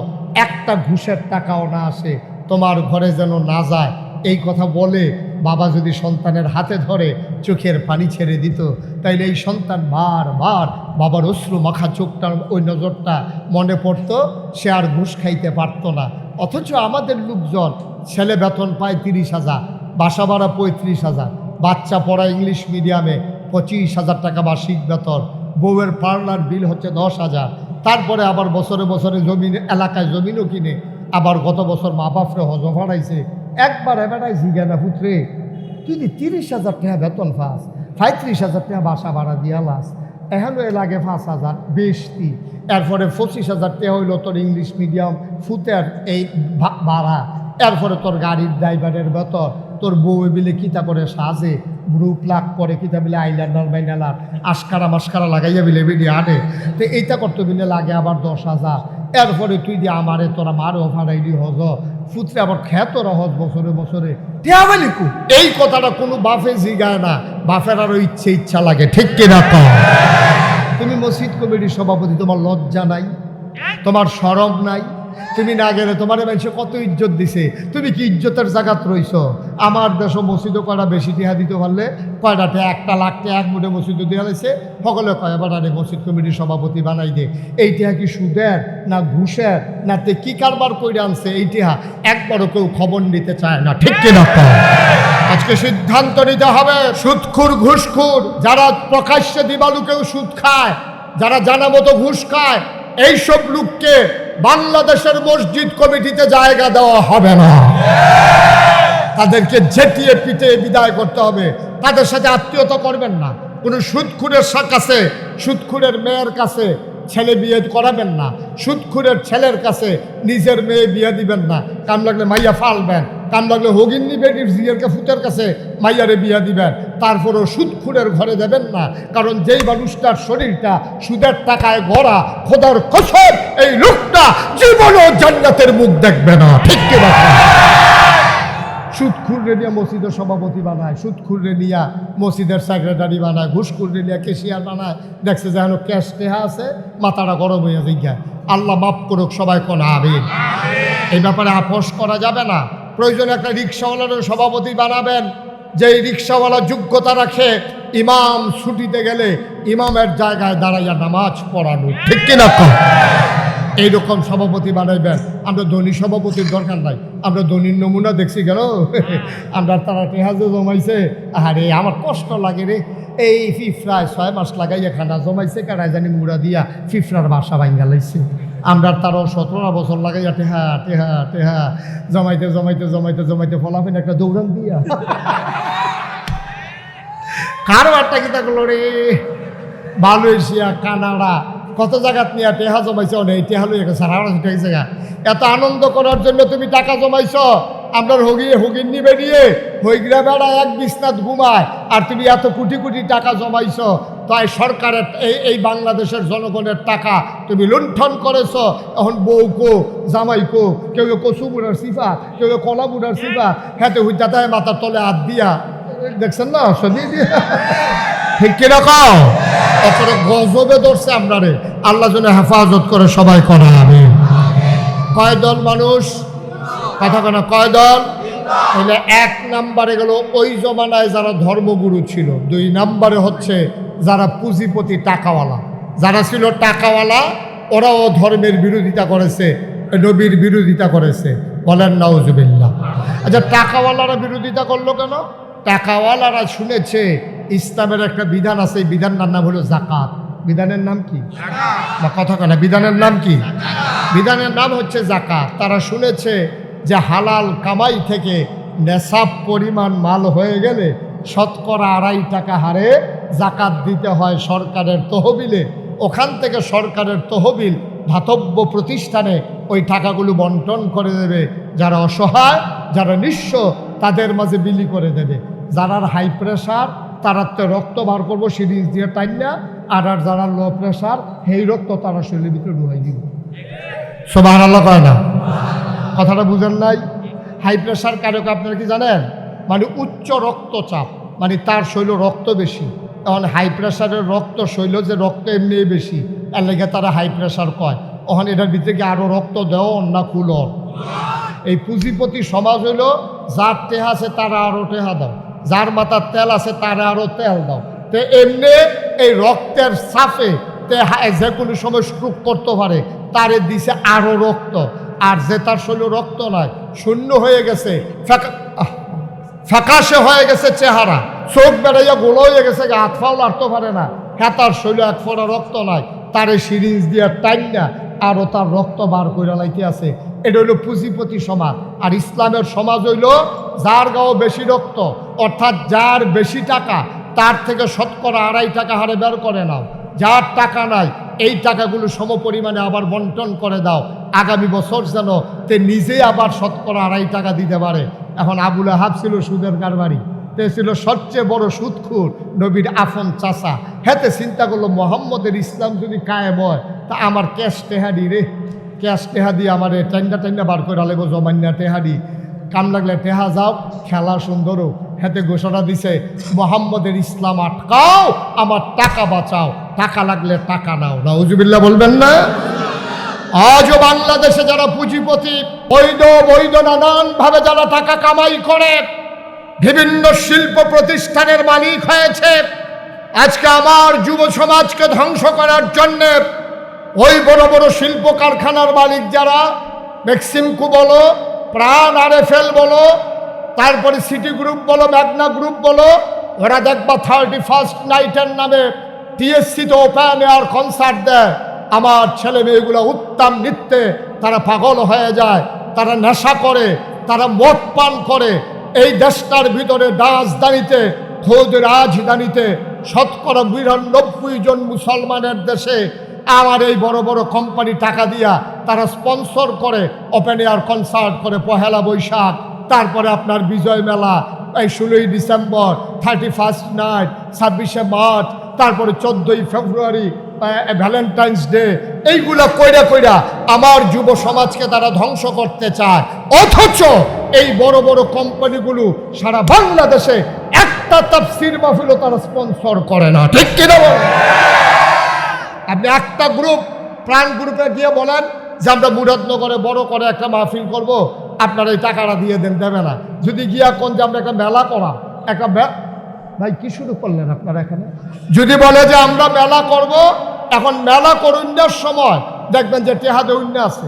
একটা ঘুষের টাকাও না আসে, তোমার ঘরে যেন না যায়। এই কথা বলে বাবা যদি সন্তানের হাতে ধরে চোখের পানি ছেড়ে দিত, তাইলে এই সন্তান বারবার বাবার অশ্রু মাখা চোখটা, ওই নজরটা মনে পড়তো, সে আর ঘুষ খাইতে পারতো না। অথচ আমাদের লোকজন, ছেলে বেতন পায় 30,000, বাসা ভাড়া 35,000, বাচ্চা পড়া ইংলিশ মিডিয়ামে 25,000 টাকা বার্ষিক বেতন, বউয়ের পার্লার বিল হচ্ছে 10,000, তারপরে আবার বছরে বছরে জমিন, এলাকায় জমিনও কিনে, আবার গত বছর মা বাপরে হজ ভাড়াইছে। একবার এবারাই জিজ্ঞানা, পুত্রে তুই 30,000 টাকা বেতন পাস, 35,000 টাকা বাসা ভাড়া দিয়া লাস, এখানে লাগে 5,000 বেশি, এরপরে 25,000 টাকা হইল তোর ইংলিশ মিডিয়াম ফুতের এই ভাড়া, এরপরে তোর গাড়ির ড্রাইভারের বেতন, তোর বউ বিলে কিতা করে সাজে, ব্রু প্লাক করে কিতা বিলে আইলাইনার বাইনালার আস্কারা মাস্কারা লাগাইয়া বিলে বিলে আনে, তো এইটা করতে বিলে লাগে আবার 10,000, এরপরে তুই দিয়ে আমারে তোরা মারও ফাড়াইলি হজ, ফুতরে আবার খেতরা হজ বছরে বছরে টিয়াবালিকু। এই কথাটা কোনো বাফে জিগায় না, বাফের আরও ইচ্ছা লাগে। ঠিক কিনা? তুমি মসজিদ কমিটির সভাপতি, তোমার লজ্জা নাই, তোমার শরম নাই? তুমি না গেলে তোমার মানুষে কত ইজ্জত দিছে, তুমি কি ইজ্জতের জায়গাত রইছ? আমার দেশ মসজিদও কয়টা বেশি টিহা দিতে পারলে, কয়টাতে 1 লাখ টাকা এক মুঠে মসজিদও দেওয়া হয়েছে, সকলে কয় এবার আরে মসজিদ কমিটির সভাপতি বানাই দে। এই টিহা কি সুদের না ঘুষের না তে কি কারবার করে আনছে, এই টিহা একবারও কেউ খবর নিতে চায় না। ঠিক কিনা? আজকে সিদ্ধান্ত নিতে হবে, সুদখোর ঘুষখোর যারা প্রকাশ্যে দিবালুকেও সুদ খায়, যারা জানা মতো ঘুষ খায়, এইসব লোককে বাংলাদেশের মসজিদ কমিটিতে জায়গা দেওয়া হবে না। তাদেরকে ঝেঁটিয়ে পিটিয়ে বিদায় করতে হবে। তাদের সাথে আত্মীয়তা করবেন না। কোনো সুদখোরের কাছে, সুদখোরের মেয়ের কাছে ছেলে বিয়ে করাবেন না, সুদখোরের ছেলের কাছে নিজের মেয়ে বিয়ে দিবেন না। কাম লাগলে মাইয়া ফালবেন, কাম লাগলে হগিন্নি বেটির জিয়েরকে ফুতের কাছে মাইয়ারে বিয়া দিবেন, তারপরেও সুদখোরের ঘরে দেবেন না। কারণ যেই মানুষটার শরীরটা সুদের টাকায় গড়া, খোদার কসম এই লোকটা জীবনও জান্নাতের মুখ দেখবে না। ঠিক কি কথা? সুদখোর নিয়ে মসজিদের সভাপতি বানায়, সুদখোর নিয়ে মসজিদের সেক্রেটারি বানায়, ঘুষখোর নিয়ে ক্যাশিয়ার বানায়, দেখছে যেন ক্যাশ টেহা আছে, মাথাটা গরম হয়ে যায়। আল্লাহ মাফ করুক, সবাই কোন আমিন। এই ব্যাপারে আপোষ করা যাবে না। প্রয়োজনে একটা রিক্সাওয়ালারও সভাপতি বানাবেন, যেই রিক্সাওয়ালা যোগ্যতা রাখে ইমাম ছুটিতে গেলে ইমামের জায়গায় দাঁড়াইয়া নামাজ পড়ানো। ঠিক কিনা? এইরকম সভাপতি বানাইবেন। আমরা ধনী সভাপতির দরকার নাই। আমরা ধনীর নমুনা দেখছি কেন আমরা তারা টেহাজে জমাইছে। আরে আমার কষ্ট লাগে রে, এই ফিফরায় 6 মাস লাগাইয়া খানা জমাইছে, কারাই জানি মুড়া দিয়া ফিফরার বাসা ভাঙ্গা লাইছে। আমরা তারও 17 বছর লাগাইয়া টেহা টেহা টেহা জমাইতে জমাইতে জমাইতে জমাইতে ফলাফেন একটা দৌড়ান দিয়া কারবারটা কি থাকলো রে। মালয়েশিয়া, কানাডা, কত জায়গাত নিয়ে টেহা জমাইছ, এই টেহা লইয়া গেছে জায়গা। এত আনন্দ করার জন্য তুমি টাকা জমাইছ, আপনার হগির নিবে নিয়ে হইগরা বেড়া এক বিছনাত ঘুমায়, আর তুমি এত কোটি কোটি টাকা জমাইছ। তাই সরকারের এই বাংলাদেশের জনগণের টাকা তুমি লুণ্ঠন করেছ। এখন বউ কো, জামাই কো, কেউ কচু বুড়ার সিফা, কেউ কলা বুড়ার সিফা, হ্যাঁ হুইতাতে মাথার তলে হাত দিয়া দেখছেন না সদি দিয়া ঠিক কিরকম অপরে গজবে ধরছে আপনারে। আল্লাহ যেন হেফাজত করে সবাই করা হবে। কয় দল মানুষ কথা কেন, কয় দল? তাহলে 1 নম্বরে গেল ওই জমানায় যারা ধর্মগুরু ছিল। 2 নম্বরে হচ্ছে যারা পুঁজিপতি টাকাওয়ালা, যারা ছিল টাকাওয়ালা, ওরাও ধর্মের বিরোধিতা করেছে, নবীর বিরোধিতা করেছে। বলেন নাউজুবিল্লাহ। আচ্ছা, টাকাওয়ালারা বিরোধিতা করলো কেন? টাকাওয়ালারা শুনেছে ইসলামের একটা বিধান আছে, এই বিধানটার নাম হলো জাকাত। বিধানের নাম কি? বা কথা কেন, বিধানের নাম কি? বিধানের নাম হচ্ছে জাকাত। তারা শুনেছে যে হালাল কামাই থেকে নেশাব পরিমাণ মাল হয়ে গেলে 2.5 টাকা হারে জাকাত দিতে হয় সরকারের তহবিলে। ওখান থেকে সরকারের তহবিল ধাতব্য প্রতিষ্ঠানে ওই টাকাগুলো বন্টন করে দেবে। যারা অসহায়, যারা নিঃস্ব, তাদের মাঝে বিলি করে দেবে। যারা হাই প্রেশার তারা তো রক্ত বার করবো সিরিজ দিয়ে টাইনা, আর যারা লো প্রেশার সেই রক্ত তারা শরীরের ভিতরে ঢুকাই দিব। সুবহানাল্লাহ কয় না? কথাটা বুঝেন নাই? হাই প্রেশার কারক আপনারা কি জানেন? মানে উচ্চ রক্তচাপ, মানে তার শৈল রক্ত বেশি। এখন হাই প্রেশারের রক্ত শৈল যে রক্ত এমনি বেশি, এর লেগে তারা হাই প্রেশার কয়। ওখানে এটার ভিতরে কি আরও রক্ত দেও না খুল। এই পুঁজিপতি সমাজ হইল যার টেহা আছে তারা আরও টেহা দাও, যার মাথার তেল আছে তারা আরও তেল দাও। তো এমনি এই রক্তের সাফে যে কোনো সময় স্ট্রোক করতে পারে, তারে দিছে আরও রক্ত। আর যে তার শৈল রক্ত নয়, শূন্য হয়ে গেছে, ফ্যাকাশে হয়ে গেছে চেহারা, চোখ বেড়াইয়া গোলো হয়ে গেছে, হাত ফাও লাড়তে পারে না, হ্যাঁ তার শৈল 1 ফোঁটা রক্ত নয়, তারে সিরিজ দিয়ে টাইম না আরও তার রক্ত বার করে লাইতে আছে। এটা হইল পুঁজিপতি সমাজ। আর ইসলামের সমাজ হইল যার গাও বেশি রক্ত, অর্থাৎ যার বেশি টাকা তার থেকে 2.5 টাকা হারে বের করে নাও। যার টাকা নাই এই টাকাগুলো সমপরিমাণে আবার বন্টন করে দাও, আগামী বছর যেন তে নিজেই আবার 2.5 টাকা দিতে পারে। এখন আবু লাহাব ছিল সুদের কারবারি, তে ছিল সবচেয়ে বড় সুদখোর, নবীর আফন চাচা। হেতে চিন্তা করলো মোহাম্মদের ইসলাম যদি কায়েম হয় তা আমার ক্যাশ টেহাডি রে, ক্যাশ টেহা দিয়ে আমার টাইন্ডা বার করে আলেগো জমান্যা টেহাডি, কাম লাগলে টেহা যাও, খেলা সুন্দরও। হেতে ঘোষণা দিছে মোহাম্মদের ইসলাম আটকাও, আমার টাকা বাঁচাও, টাকা লাগলে টাকা নাও। নাউজুবিল্লাহ বলবেন না? আজও বাংলাদেশে যারা পুঁজিপতি বৈধ নানানভাবে যারা টাকা কামাই করে বিভিন্ন শিল্প প্রতিষ্ঠানের মালিক হয়েছে, আজকে আমার যুব সমাজকে ধ্বংস করার জন্যে ওই বড় বড় শিল্প কারখানার মালিক যারা, মেক্সিমকো বলো, প্রাণ আরএফএল বলো, তারপরে সিটি গ্রুপ বলো, ম্যাগনা গ্রুপ বলো, ওরা দেখবা 31st নাইটের নামে টিএসসিতে ওপেন এয়ার কনসার্ট দেয়। আমার ছেলে মেয়েগুলো উত্তম নৃত্যে তারা পাগল হয়ে যায়, তারা নেশা করে, তারা মদ পান করে। এই দেশটার ভিতরে রাজধানীতে, খোদ রাজধানীতে 99% জন মুসলমানের দেশে আমার এই বড় বড় কোম্পানি টাকা দিয়া তারা স্পন্সর করে, ওপেন এয়ার কনসার্ট করে। 1 বৈশাখ, তারপরে আপনার বিজয় মেলা, এই 16 ডিসেম্বর, 31st নাইট, 26শে মার্চ, তারপরে 14ই ফেব্রুয়ারি, ভ্যালেন্টাইন্স ডে, এইগুলা কইরা আমার যুব সমাজকে তারা ধ্বংস করতে চায়। অথচ এই বড় বড় কোম্পানিগুলো সারা বাংলাদেশে একটা তাফসীর মাহফিলও তারা স্পন্সর করে না। ঠিক কিনা বলেন? আপনি একটা গ্রুপ, প্রাণ গ্রুপে গিয়ে বলেন যে আমরা মুরাদনগরে বড় করে একটা মাহফিল করব, আপনারা এই টাকাটা দিয়ে দেবে না। যদি গিয়া কোন যে আমরা একটা মেলা করা, একটা ভাই কি শুরু করলেন আপনারা এখানে? যদি বলে যে আমরা মেলা করব, এখন মেলা করুণার সময় দেখবেন যে টেহাদে উন্না আছে,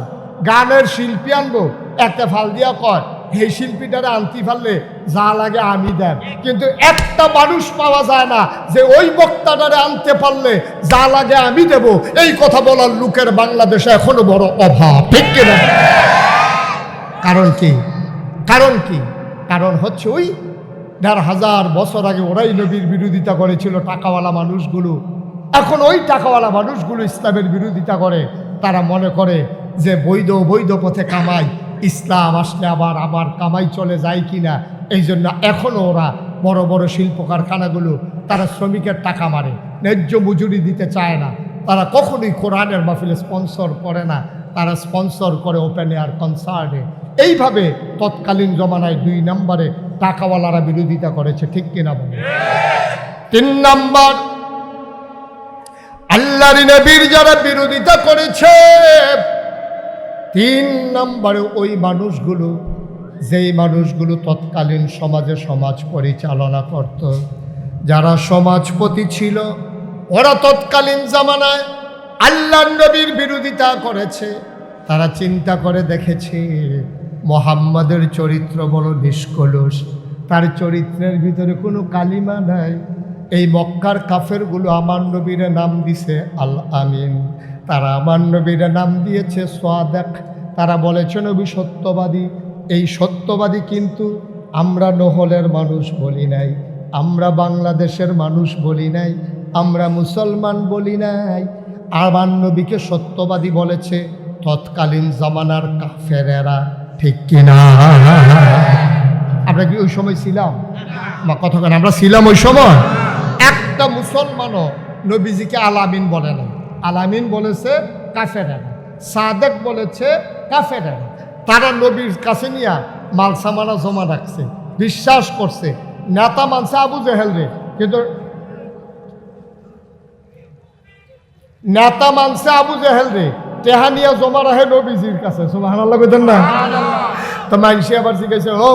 গানের শিল্পী আনবো, একটা ফাল দিয়া কয় এই শিল্পীটারে আনতে পারলে যা লাগে আমি দেন, কিন্তু একটা মানুষ পাওয়া যায় না যে ওই বক্তাটারে আনতে পারলে যা লাগে আমি দেব। এই কথা বলার লোকের বাংলাদেশে এখনো বড় অভাব, ঠিক কিনা? কারণ কি? কারণ কি? কারণ হচ্ছে ওই ১,৫০০ বছর আগে ওরাই নবীর বিরোধিতা করেছিল টাকাওয়ালা মানুষগুলো। এখন ওই টাকাওয়ালা মানুষগুলো ইসলামের বিরোধিতা করে। তারা মনে করে যে বৈধ পথে কামাই, ইসলাম আসলে আবার আমার কামাই চলে যায় কিনা। এই জন্য এখনও ওরা বড় বড় শিল্প কারখানাগুলো তারা শ্রমিকের টাকা মারে, ন্যায্য মজুরি দিতে চায় না। তারা কখনোই কোরআনের মাহফিলে স্পন্সর করে না, তারা স্পন্সর করে ওপেন এয়ার কনসার্টে। এইভাবে তৎকালীন জমানায় ২ নম্বরে টাকাওয়ালারা বিরোধিতা করেছে, ঠিক কিনা বলে? ৩ নম্বর, আল্লাহর নবীর যারা বিরোধিতা করেছে ৩ নম্বরে ওই মানুষগুলো, যেই মানুষগুলো তৎকালীন সমাজে সমাজ পরিচালনা করত, যারা সমাজপতি ছিল, ওরা তৎকালীন জামানায় আল্লাহর নবীর বিরোধিতা করেছে। তারা চিন্তা করে দেখেছে মুহাম্মাদের চরিত্র বড় নিষ্কলুষ, তার চরিত্রের ভিতরে কোনো কালিমা নাই। এই মক্কার কাফেরগুলো আমার নবীর নাম দিছে আল আমিন, তারা আমার নবীর নাম দিয়েছে সাদেক। তারা বলেছে নবী সত্যবাদী। এই সত্যবাদী কিন্তু আমরা নহলের মানুষ বলি নাই, আমরা বাংলাদেশের মানুষ বলি নাই, আমরা মুসলমান বলি নাই। আমার নবীকে সত্যবাদী বলেছে তৎকালীন জামানার কাফেরেরা, ঠিক কিনা? আমরা কি ওই সময় ছিলাম? বা কথা কেন, আমরা ছিলাম ওই সময়? একটা মুসলমানও নবীজিকে আলামিন বলে না। আলামিন বলেছে কাফেরেরা, সাদেক বলেছে কাফেরেরা। তারা নবীর কাছে নিয়ে মালসামানা জমা রাখছে, বিশ্বাস করছে, নেতা মানছে আবু জেহেল রে, কিন্তু নেতা মানছে আবু জেহেল রে, টেহানিয়া জমা রাখে নবীজির কাছে। সুবহানাল্লাহ কইতেন না? তো মাইনসি আবার জিজ্ঞাসা, ও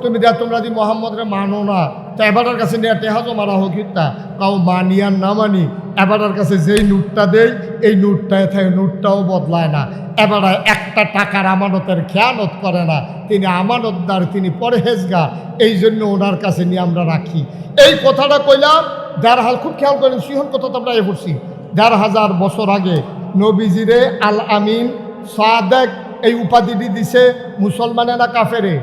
তুমি দেখ তোমরা যদি মোহাম্মদ রে মানো না, তো এবারের কাছে নিয়ে টেহা জমা রাখো কিতা? কাউ মানি আর না মানি, এবারের কাছে যেই নোটটা দেয় এই নোটটায় থাকে, নোটটাও বদলায় না। এবারে একটা টাকার আমানতের খেয়ানত করে না, তিনি আমানতদার, তিনি পরহেজগার, এই জন্য ওনার কাছে নিয়ে আমরা রাখি। এই কথাটা কইলাম ১,৫০০, খুব খেয়াল করেন, সিহন কথা তো আমরা এ করছি। ১,৫০০ বছর আগে নবীজিরে আল আমিন সাদেক এই উপাধিটি দিছে মুসলমানে না কাফেরে?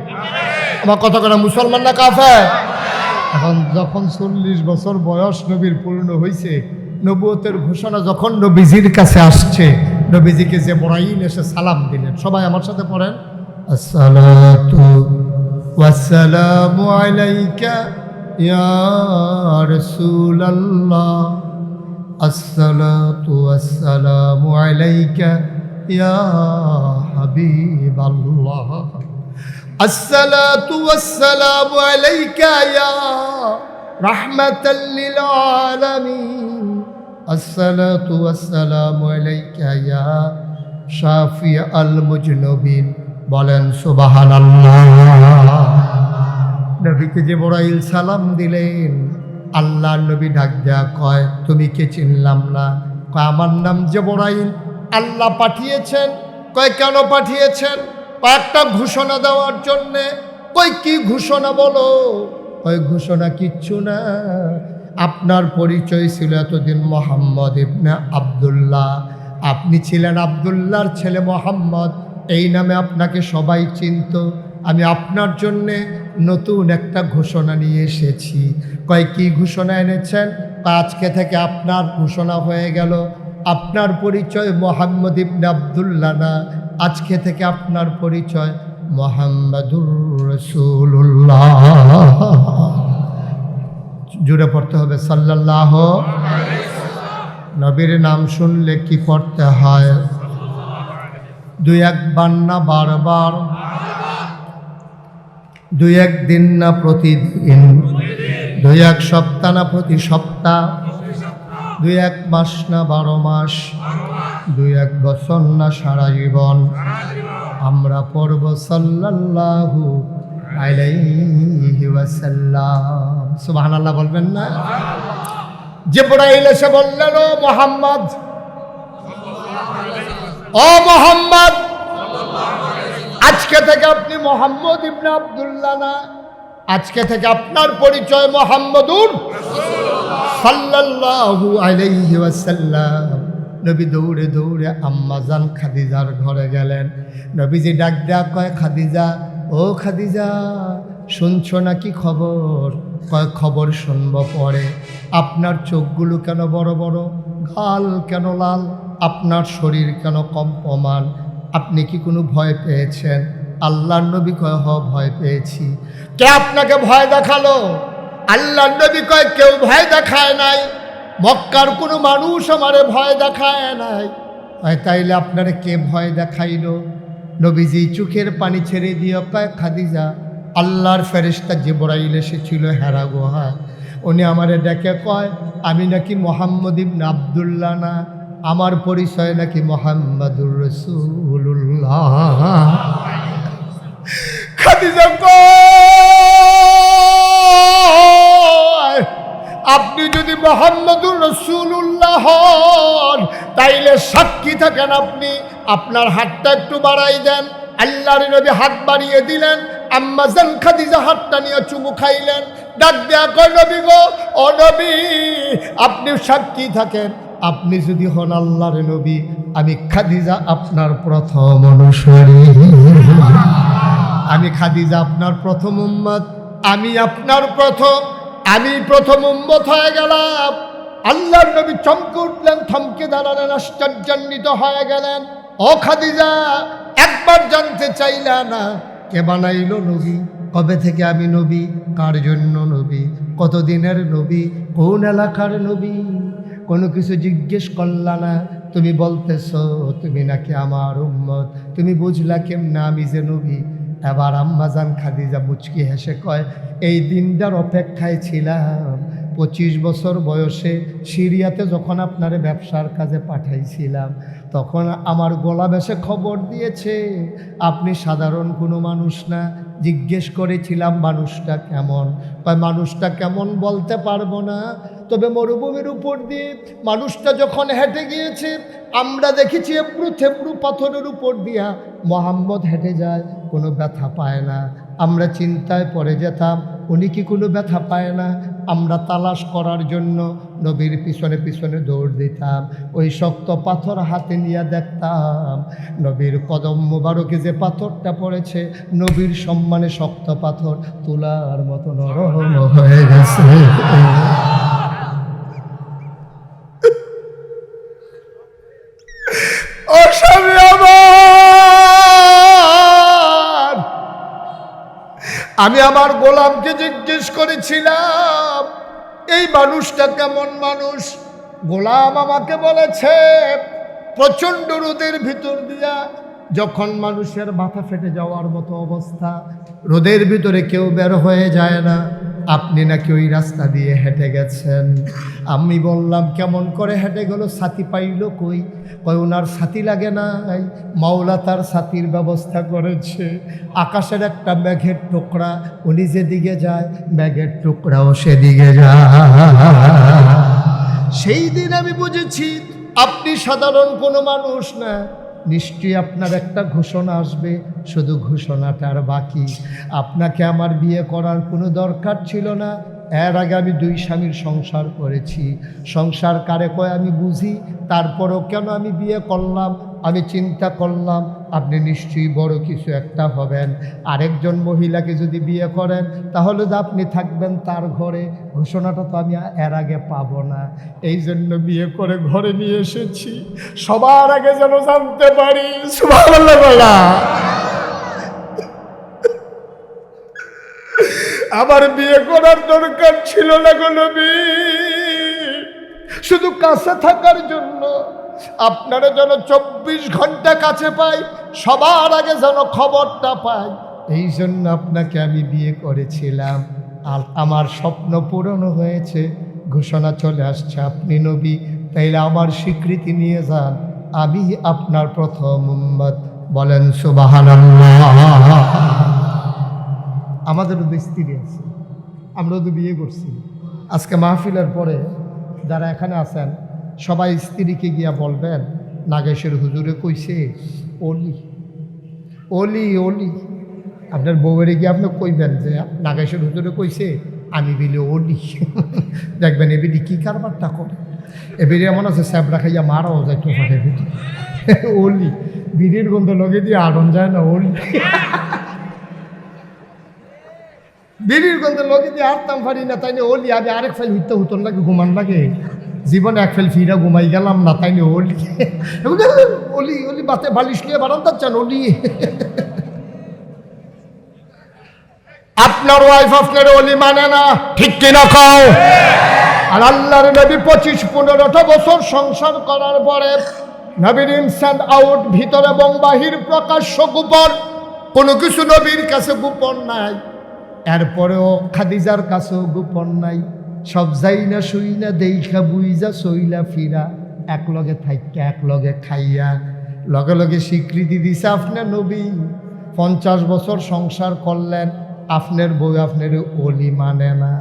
আমার কথা কেন, মুসলমান না কাফের? এখন যখন ৪০ বছর বয়স নবীর পূর্ণ হয়েছে, নবুয়তের ঘোষণা যখন নবীজির কাছে আসছে, নবীজিকে যে বড়াইন এসে সালাম দিলেন। সবাই আমার সাথে পড়েন, আসসালাতু ওয়াসসালামু আলাইকা ইয়া রাসূলুল্লাহ, আসসালাতু ওয়াসসালামু আলাইকা ইয়া হাবিবাল্লাহ, আসসালাতু ওয়াসসালামু আলাইকা ইয়া রাহমাতাল লিল আলামিন, আসসালাতু ওয়াসসালামু আলাইকা ইয়া শাফিআল মুজনবিন। বলেন সুবহানাল্লাহ। নবীকে যে বড়াইল সালাম দিলেন, আল্লাহ নবী ডাক দেয়া কয়, তুমি কে? চিনলাম না। কয় আমার নাম জিবরাইল, আল্লাহ পাঠিয়েছেন। কয় কেন পাঠিয়েছেন? কয়েকটা ঘোষণা দেওয়ার জন্যে। কই কি ঘোষণা বলো? কয় ঘোষণা কিচ্ছু না, আপনার পরিচয় ছিল এতদিন মোহাম্মদ ইবনে আব্দুল্লাহ, আপনি ছিলেন আব্দুল্লাহর ছেলে মোহাম্মদ, এই নামে আপনাকে সবাই চিনত। আমি আপনার জন্যে নতুন একটা ঘোষণা নিয়ে এসেছি। কয় কি ঘোষণা এনেছেন? আজকে থেকে আপনার ঘোষণা হয়ে গেল, আপনার পরিচয় মোহাম্মদ ইবনে আব্দুল্লাহ না, আজকে থেকে আপনার পরিচয় মুহাম্মাদুর রাসূলুল্লাহ। জুড়ে পড়তে হবে সাল্লাল্লাহু আলাইহি ওয়াসাল্লাম। নবীর নাম শুনলে কি পড়তে হয়? ২-১ বার না বারবার? ২-১ দিন না প্রতিদিন? ২-১ সপ্তাহ না প্রতি সপ্তাহ? ২-১ মাস না ১২ মাস? ২-১ বছর না সারা জীবন? আমরা পড়ব সাল্লাল্লাহু আলাইহি ওয়াসাল্লাম। সুবহানাল্লাহ বলবেন না? জিবরাইল এসে বললেন, ও মুহাম্মদ, ও মুহাম্মদ, আজ আজকে থেকে আপনি মোহাম্মদ ইবনে আব্দুল্লাহ না, আজকে থেকে আপনার পরিচয় মোহাম্মদুর সাল্লাল্লাহু আলাইহি ওয়াসাল্লাম। নবী দৌড়ে দৌড়ে আম্মাজান খাদিজার ঘরে গেলেন। নবীজি ডাক দেয়া কয়, খাদিজা, ও খাদিজা, শুনছো নাকি খবর? কয়, খবর শুনবো পরে। আপনার চোখগুলো কেন বড় বড়, গাল কেন লাল, আপনার শরীর কেন কম্পমান, আপনি কি কোনো ভয় পেয়েছেন? আল্লাহর নবী কয়, হ, ভয় পেয়েছি। কে আপনাকে ভয় দেখালো? আল্লাহর নবী কয়, কেউ ভয় দেখায় নাই, মক্কার কোনো মানুষ আমারে ভয় দেখায় নাই। তাইলে আপনারে কে ভয় দেখাইল? নবীজি চোখের পানি ছেড়ে দিয়ে কয়, খাদিজা, আল্লাহর ফেরেশতা জিবরাইল এসেছিল হেরা গুহায়। উনি আমারে ডেকে কয়, আমি নাকি মোহাম্মদ ইবনে আব্দুল্লাহ না, আমার পরিচয় নাকি মোহাম্মদুর রাসূলুল্লাহ। খাদিজা কয়, আপনি যদি মোহাম্মদুর রাসূলুল্লাহ হন তাইলে সাক্ষী থাকেন আপনি, আপনার হাতটা একটু বাড়াই দেন। আল্লাহর নবী হাত বাড়িয়ে দিলেন। আম্মাজান খাদিজা হাতটা নিয়ে চুমু খাইলেন। ডাক দেয়া কয়, নবী গো, ও নবী, আপনি সাক্ষী থাকেন, আপনি যদি হন আল্লাহর নবী, আমি খাদিজা আপনার প্রথম অনুসারী, আমি খাদিজা আপনার প্রথম উম্মত, আমি আপনার আমি প্রথম উম্মত হয়ে গেলাম। আল্লাহর নবী চমকে উঠলেন, থমকে দাঁড়ালেন, আশ্চর্যান্বিত হয়ে গেলেন। ও খাদিজা, একবার জানতে চাইলা না কে বানাইলো নবী? কবে থেকে আমি নবী? কার জন্য নবী? কতদিনের নবী? কোন এলাকার নবী? কোনো কিছু জিজ্ঞেস করলা না। তুমি বলতেছ তুমি নাকি আমার উম্মত, তুমি বুঝলা কেমনে আমি যে নবী? এবার আম্মাজান খাদিজা মুচকি হেসে কয়, এই দিনটার অপেক্ষায় ছিলাম। 25 বছর বয়সে সিরিয়াতে যখন আপনারে ব্যবসার কাজে পাঠাইছিলাম, তখন আমার গলা বেশে খবর দিয়েছে আপনি সাধারণ কোনো মানুষ না। জিজ্ঞেস করেছিলাম মানুষটা কেমন? কয়, মানুষটা কেমন বলতে পারবো না, তবে মরুভূমির উপর দিয়ে মানুষটা যখন হেঁটে গিয়েছে, আমরা দেখেছি এবড়ু থেবড়ু পাথরের উপর দিয়া মোহাম্মদ হেঁটে যায়, কোনো ব্যথা পায় না। আমরা চিন্তায় পড়ে যেতাম, উনি কি কোনো ব্যথা পায় না? আমরা তালাশ করার জন্য নবীর পিছনে পিছনে দৌড় দিতাম। ওই শক্ত পাথর হাতে নিয়ে দেখতাম নবীর কদম মোবারকে যে পাথরটা পড়েছে, নবীর সম্মানে শক্ত পাথর তুলার মতো নরম হয়ে গেছে। আমি আমার গোলামকে জিজ্ঞেস করেছিলাম এই মানুষটা কেমন মানুষ? গোলাম আমাকে বলেছে প্রচণ্ড রোদের ভিতর দিয়া যখন মানুষের মাথা ফেটে যাওয়ার মতো অবস্থা, রোদের ভিতরে কেউ বের হয়ে যায় না, আপনি নাকি ওই রাস্তা দিয়ে হেঁটে গেছেন। আমি বললাম কেমন করে হেঁটে গেল? ছাতি পাইল কই? কই ওনার ছাতি লাগে নাই, মাওলা তার ছাতির ব্যবস্থা করেছে। আকাশের একটা মেঘের টুকরা, উনি যেদিকে যায় মেঘের টুকরাও সেদিকে যায়। সেই দিন আমি বুঝেছি আপনি সাধারণ কোনো মানুষ না, নিশ্চয়ই আপনার একটা ঘোষণা আসবে। শুধু ঘোষণাটার বাকি, আপনাকে আমার বিয়ে করার কোনো দরকার ছিল না। এর আগে আমি 2 স্বামীর সংসার করেছি। সংসার কারে কয় আমি বুঝি, তারপরও কেন আমি বিয়ে করলাম? আমি চিন্তা করলাম আপনি নিশ্চয়ই বড় কিছু একটা হবেন। আরেকজন মহিলাকে যদি বিয়ে করেন তাহলে তো আপনি থাকবেন তার ঘরে, ঘোষণাটা তো আমি এর আগে পাবো না। এই জন্য বিয়ে করে ঘরে নিয়ে এসেছি, সবার আগে যেন জানতে পারি। সুবহানাল্লাহ বলা। আমার বিয়ে করার দরকার ছিল না গো নবী, শুধু কাছে থাকার জন্য, আপনারা যেন 24 ঘন্টা কাছে পাই, সবার আগে যেন খবরটা পাই, এই জন্য আপনাকে আমি বিয়ে করেছিলাম। আর আমার স্বপ্ন পূরণ হয়েছে, ঘোষণা চলে আসছে আপনি নবী। তাইলে আমার স্বীকৃতি নিয়ে যান, আমি আপনার প্রথম উম্মত। বলেন সুবহানাল্লাহ। আমাদেরও তো স্ত্রী আছে, আমরাও তো বিয়ে করছি। আজকে মাহফিলের পরে যারা এখানে আছেন সবাই স্ত্রীকে গিয়া বলবেন নাগেশের হুজুরে কইছে অলি, অলি অলি আপনার বউয়েরে গিয়ে আপনি কইবেন যে নাগেশ্বর হুজুরে কইছে আমি বিলে অলি দেখবেন এবিডি কী কারবারটা করে এবিডি এমন আছে স্যাবরা খাইয়া মারাও যায় তো পারে বিডি অলি বিড়ির গন্ধ লগে দিয়ে আড়ন যায় না অলি বিড়ির গন্ধ লগে দিয়ে আড়তাম পারি না তাই নিয়ে অলি আমি আরেক ফাইল হইতে হুতন লাগে ঘুমান লাগে জীবনে এক ফেল ফিরা ঘুমাই গেলাম না তাই নিয়ে অলি অলি অলি বাতে বালিশ নিয়ে বারান্দার চান অলি আপনার ওয়াইফ আপনার অলি মানে না ঠিক কিনা খাও আর আল্লাহর নবী 25-15টা বছর সংসার করার পরে নবীর ইনসান আউট ভিতর এবং বাহির প্রকাশ্য গোপন কোনো কিছু নবীর কাছে গোপন নাই এরপরেও খাদিজার কাছেও গোপন নাই সব যাই না শুই না দেখা বুইজা সইলা ফিরা এক লগে থাইকা এক লগে খাইয়া লগে লগে স্বীকৃতি দিছে আপনার নবী 50 বছর সংসার করলেন আপনার বউ আপনার অলি মানে না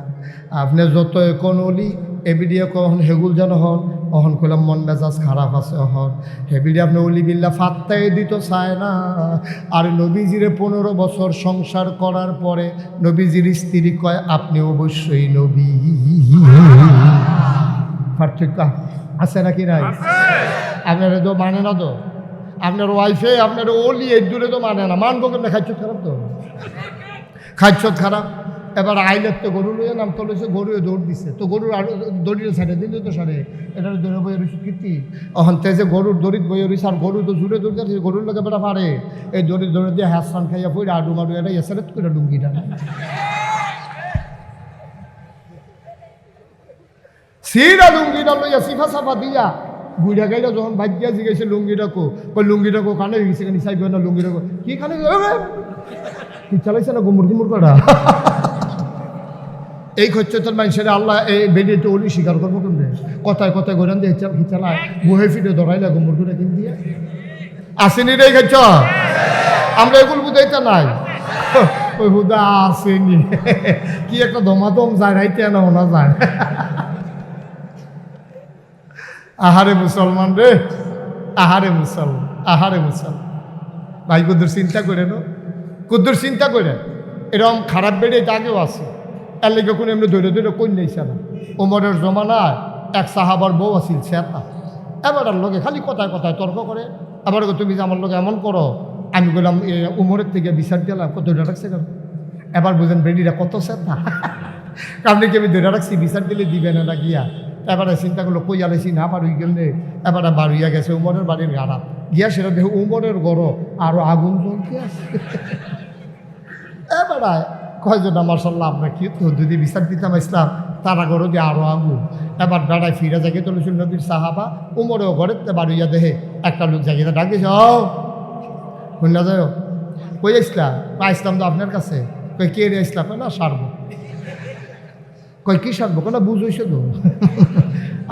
আপনি যত এখন অলি এবিডিয়ে কখন হেগুল যেন হন অহন করলাম মন মেজাজ খারাপ আছে হন হেবিডি আপনি অলি বিল্লা ফাত্তাই দিত চায় না আর নবীজিরে 15 বছর সংসার করার পরে নবীজির স্ত্রী কয় আপনি অবশ্যই নবী পার্থক্য আছে নাকি নাই আপনারা তো মানে না তো আপনার ওয়াইফে আপনার অলি এর দূরে তো মানে না মানবো কেমন খাইছত খারাপ তো খাইছত খারাপ এবার আইলের তো গরু লইয়া নাম তলেছে গরুয়ে দৌড় দিছে তো গরুর আর দড়ির সাইডে দিল তো সারে এটার দৌড়ে বইয়ে রয়েছে কীর্তি অহন তেজে গরুর দড়িত বইয়ে রয়েছে আর গরু তো জুড়ে দৌড় যাচ্ছে গরুর লোকে বেটা পারে এই দড়ি দৌড়ে দিয়ে হ্যাসান খাইয়া পড়ে আডু মাডু এটা এসারেত করে লুঙ্গিটা না সিরা লুঙ্গিটা লইয়া সিফা সাফা দিয়া বুড়া গাইলা যখন ভাগ্যা জিগেছে লুঙ্গিটা কো কানে গেছে কেন চাইবে না লুঙ্গিটা কি কানে কি চালাইছে না গুমুর গুমুর করা এই খচ্চতর মানুষের আল্লাহ এই বেডে তো অলি স্বীকার করবো কেমনে কথায় কথায় গোরান দিয়ে চালায় বহে ফিটে ধরাইলা গুমুর করে কিন দিয়ে আসেনি রে খাচ্ছ আমরা এগুলো বুঝাইতে নাই ওই হুদা আসেনি কি একটা দমাদম যায় রাইতে না ওনা যায় আহারে মুসলমান রে আহারে মুসলমান ভাই কুদ্দুর চিন্তা করে নো কুদ্দুর চিন্তা করে এরকম খারাপ বেড়ে আগেও আছে এর লেগে কোনো এমনি ধরে ধরে কই নেইছে না ওমরের জমানায় এক সাহাবার বউ আছিল সেতা এবার আর লোকে খালি কথায় কথায় তর্ক করে আবার তুমি যে আমার লোকে এমন করো আমি বললাম উমরের থেকে বিচার দিলাম কত ধরে রাখছে কেন এবার বুঝেন বেডিরা কত সেতা আপনি কি আমি ধরে রাখছি বিচার দিলে দিবে না গিয়া এবারে চিন্তা করলো কই আলেছি না বাড়ি গেলে এবারে বাড়িয়া গেছে উমরের বাড়ির গাড়া গিয়া সেটা দেখো উমরের গড় আরো আগুন জ্বলতে আছে এবারে কয়জন মার্শাল্লাহ আমরা কি তো যদি বিচার দিতাম ইসলাম তারা গড় দিয়ে আরো আগুন এবার বেড়ায় ফিরে জাগে চলেছিল নবীর সাহাবা উমরেও ঘরের বাড়িয়া দেহে একটা লোক জায়গাটা ডাকিয়েছে ও না যায় কই ইসলাম ইসলাম তো আপনার কাছে কই কে রে ইসলাম না সারব কই কি সারবো কোনো বুঝইছে তো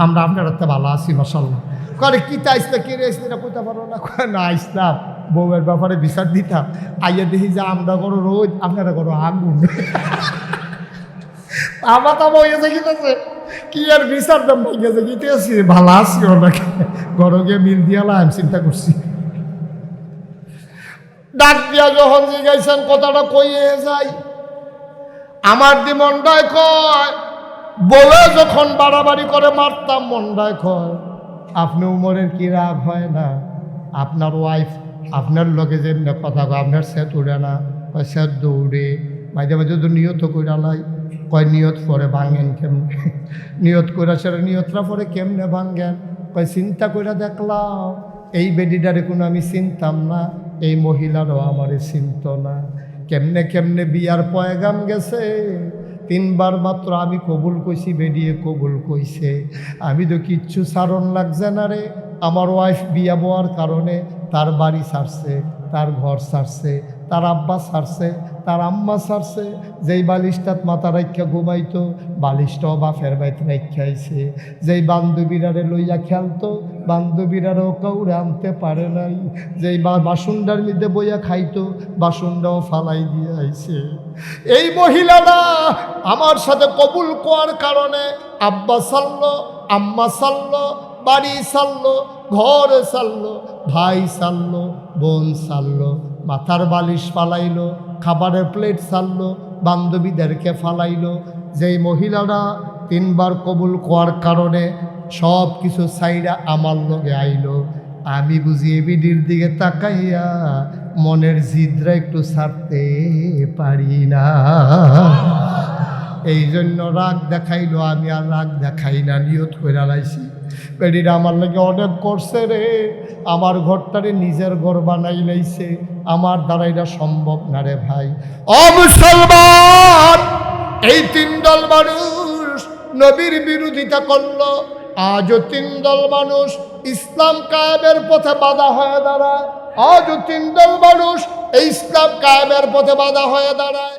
আমরা আপনার হাতে ভালো আছি মাশাল্লাহ করে কি তা ইসলাম কে রে ইসলাম কইতে পারো না না ইসলাম বউয়ের ব্যাপারে বিচার দিতাম আইয়া দেখি যে আমরা করো রোজ আপনারা করো আগুন আমার তো বইয়ে দেখিতেছে কি আর বিচার দাম ভাইয়া দেখিতেছি ভালো আছি ওনাকে ঘরে গিয়ে মিল দিয়ালাম চিন্তা করছি ডাক দিয়া যখন জিগাইছেন কথাটা কইয়ে যাই আমার দি মনটায় কয় বলে যখন বাড়াবাড়ি করে মারতাম মনটায় কয় আপনি উমরের কি রাগ হয় না আপনার ওয়াইফ আপনার লগে যে কথা কয় আপনার সেট উড়ে না কয় সেট দৌড়ে মাঝে মাঝে তো নিয়ত কইরা লাই কয় নিয়ত পরে ভাঙেন কেমনে নিয়ত কইরা সেটা নিয়তরা পরে কেমনে ভাঙেন কয় চিন্তা কইরা দেখলাম এই বেডিটারে কোনো আমি চিনতাম না এই মহিলারও আমারে চিনত না কেমনে কেমনে বিয়ার পয়গাম গেছে 3 বার মাত্র আমি কবুল কইছি বেডিয়ে কবুল কইছে আমি তো কিচ্ছু সারণ লাগছে না রে আমার ওয়াইফ বিয়া বওয়ার কারণে তার বাড়ি ছাড়ছে তার ঘর ছাড়ছে তার আব্বা ছাড়ছে তার আম্মা ছাড়ছে যেই বালিশটাত মাথা রাখা ঘুমাইতো বালিশটাও বাপের বাড়িতে রাখাইছে যেই বান্ধবীরারে লইয়া খেলতো বান্ধবীরারও কাউরে আনতে পারে নাই যেই বাসুন্ডার মধ্যে বইয়া খাইতো বাসুন্ডাও ফালাই দিয়ে আইছে এই মহিলাটা আমার সাথে কবুল করার কারণে আব্বা সারলো আম্মা সারলো বাড়ি সারলো ঘর সারলো ভাই সারলো বোন সারলো মাথার বালিশ ফালাইলো, খাবারের প্লেট ছাড়লো, বান্ধবীদেরকে ফালাইলো। যেই মহিলারা 3 বার কবুল করার কারণে সব কিছু ছাইরা আমার লগে আইলো, আমি বুঝি এবিডির দিকে তাকাইয়া মনের জিদরা একটু ছাড়তে পারি না। এই জন্য রাগ দেখাইলো, আমি আর রাগ দেখাই না, নিয়ত করে লাইছি বেডিরা আমার লাগে অনেক করছে রে, আমার ঘরটারে নিজের ঘর বানাই লাইছে, আমার দ্বারা এটা সম্ভব না রে ভাই। ও মুসলমান, এই 3 দল মানুষ নবীর বিরোধিতা করলো, আজও 3 দল মানুষ ইসলাম কায়েমের পথে বাধা হয়ে দাঁড়ায়। আজও 3 দল মানুষ এই ইসলাম কায়েমের পথে বাধা হয়ে দাঁড়ায়।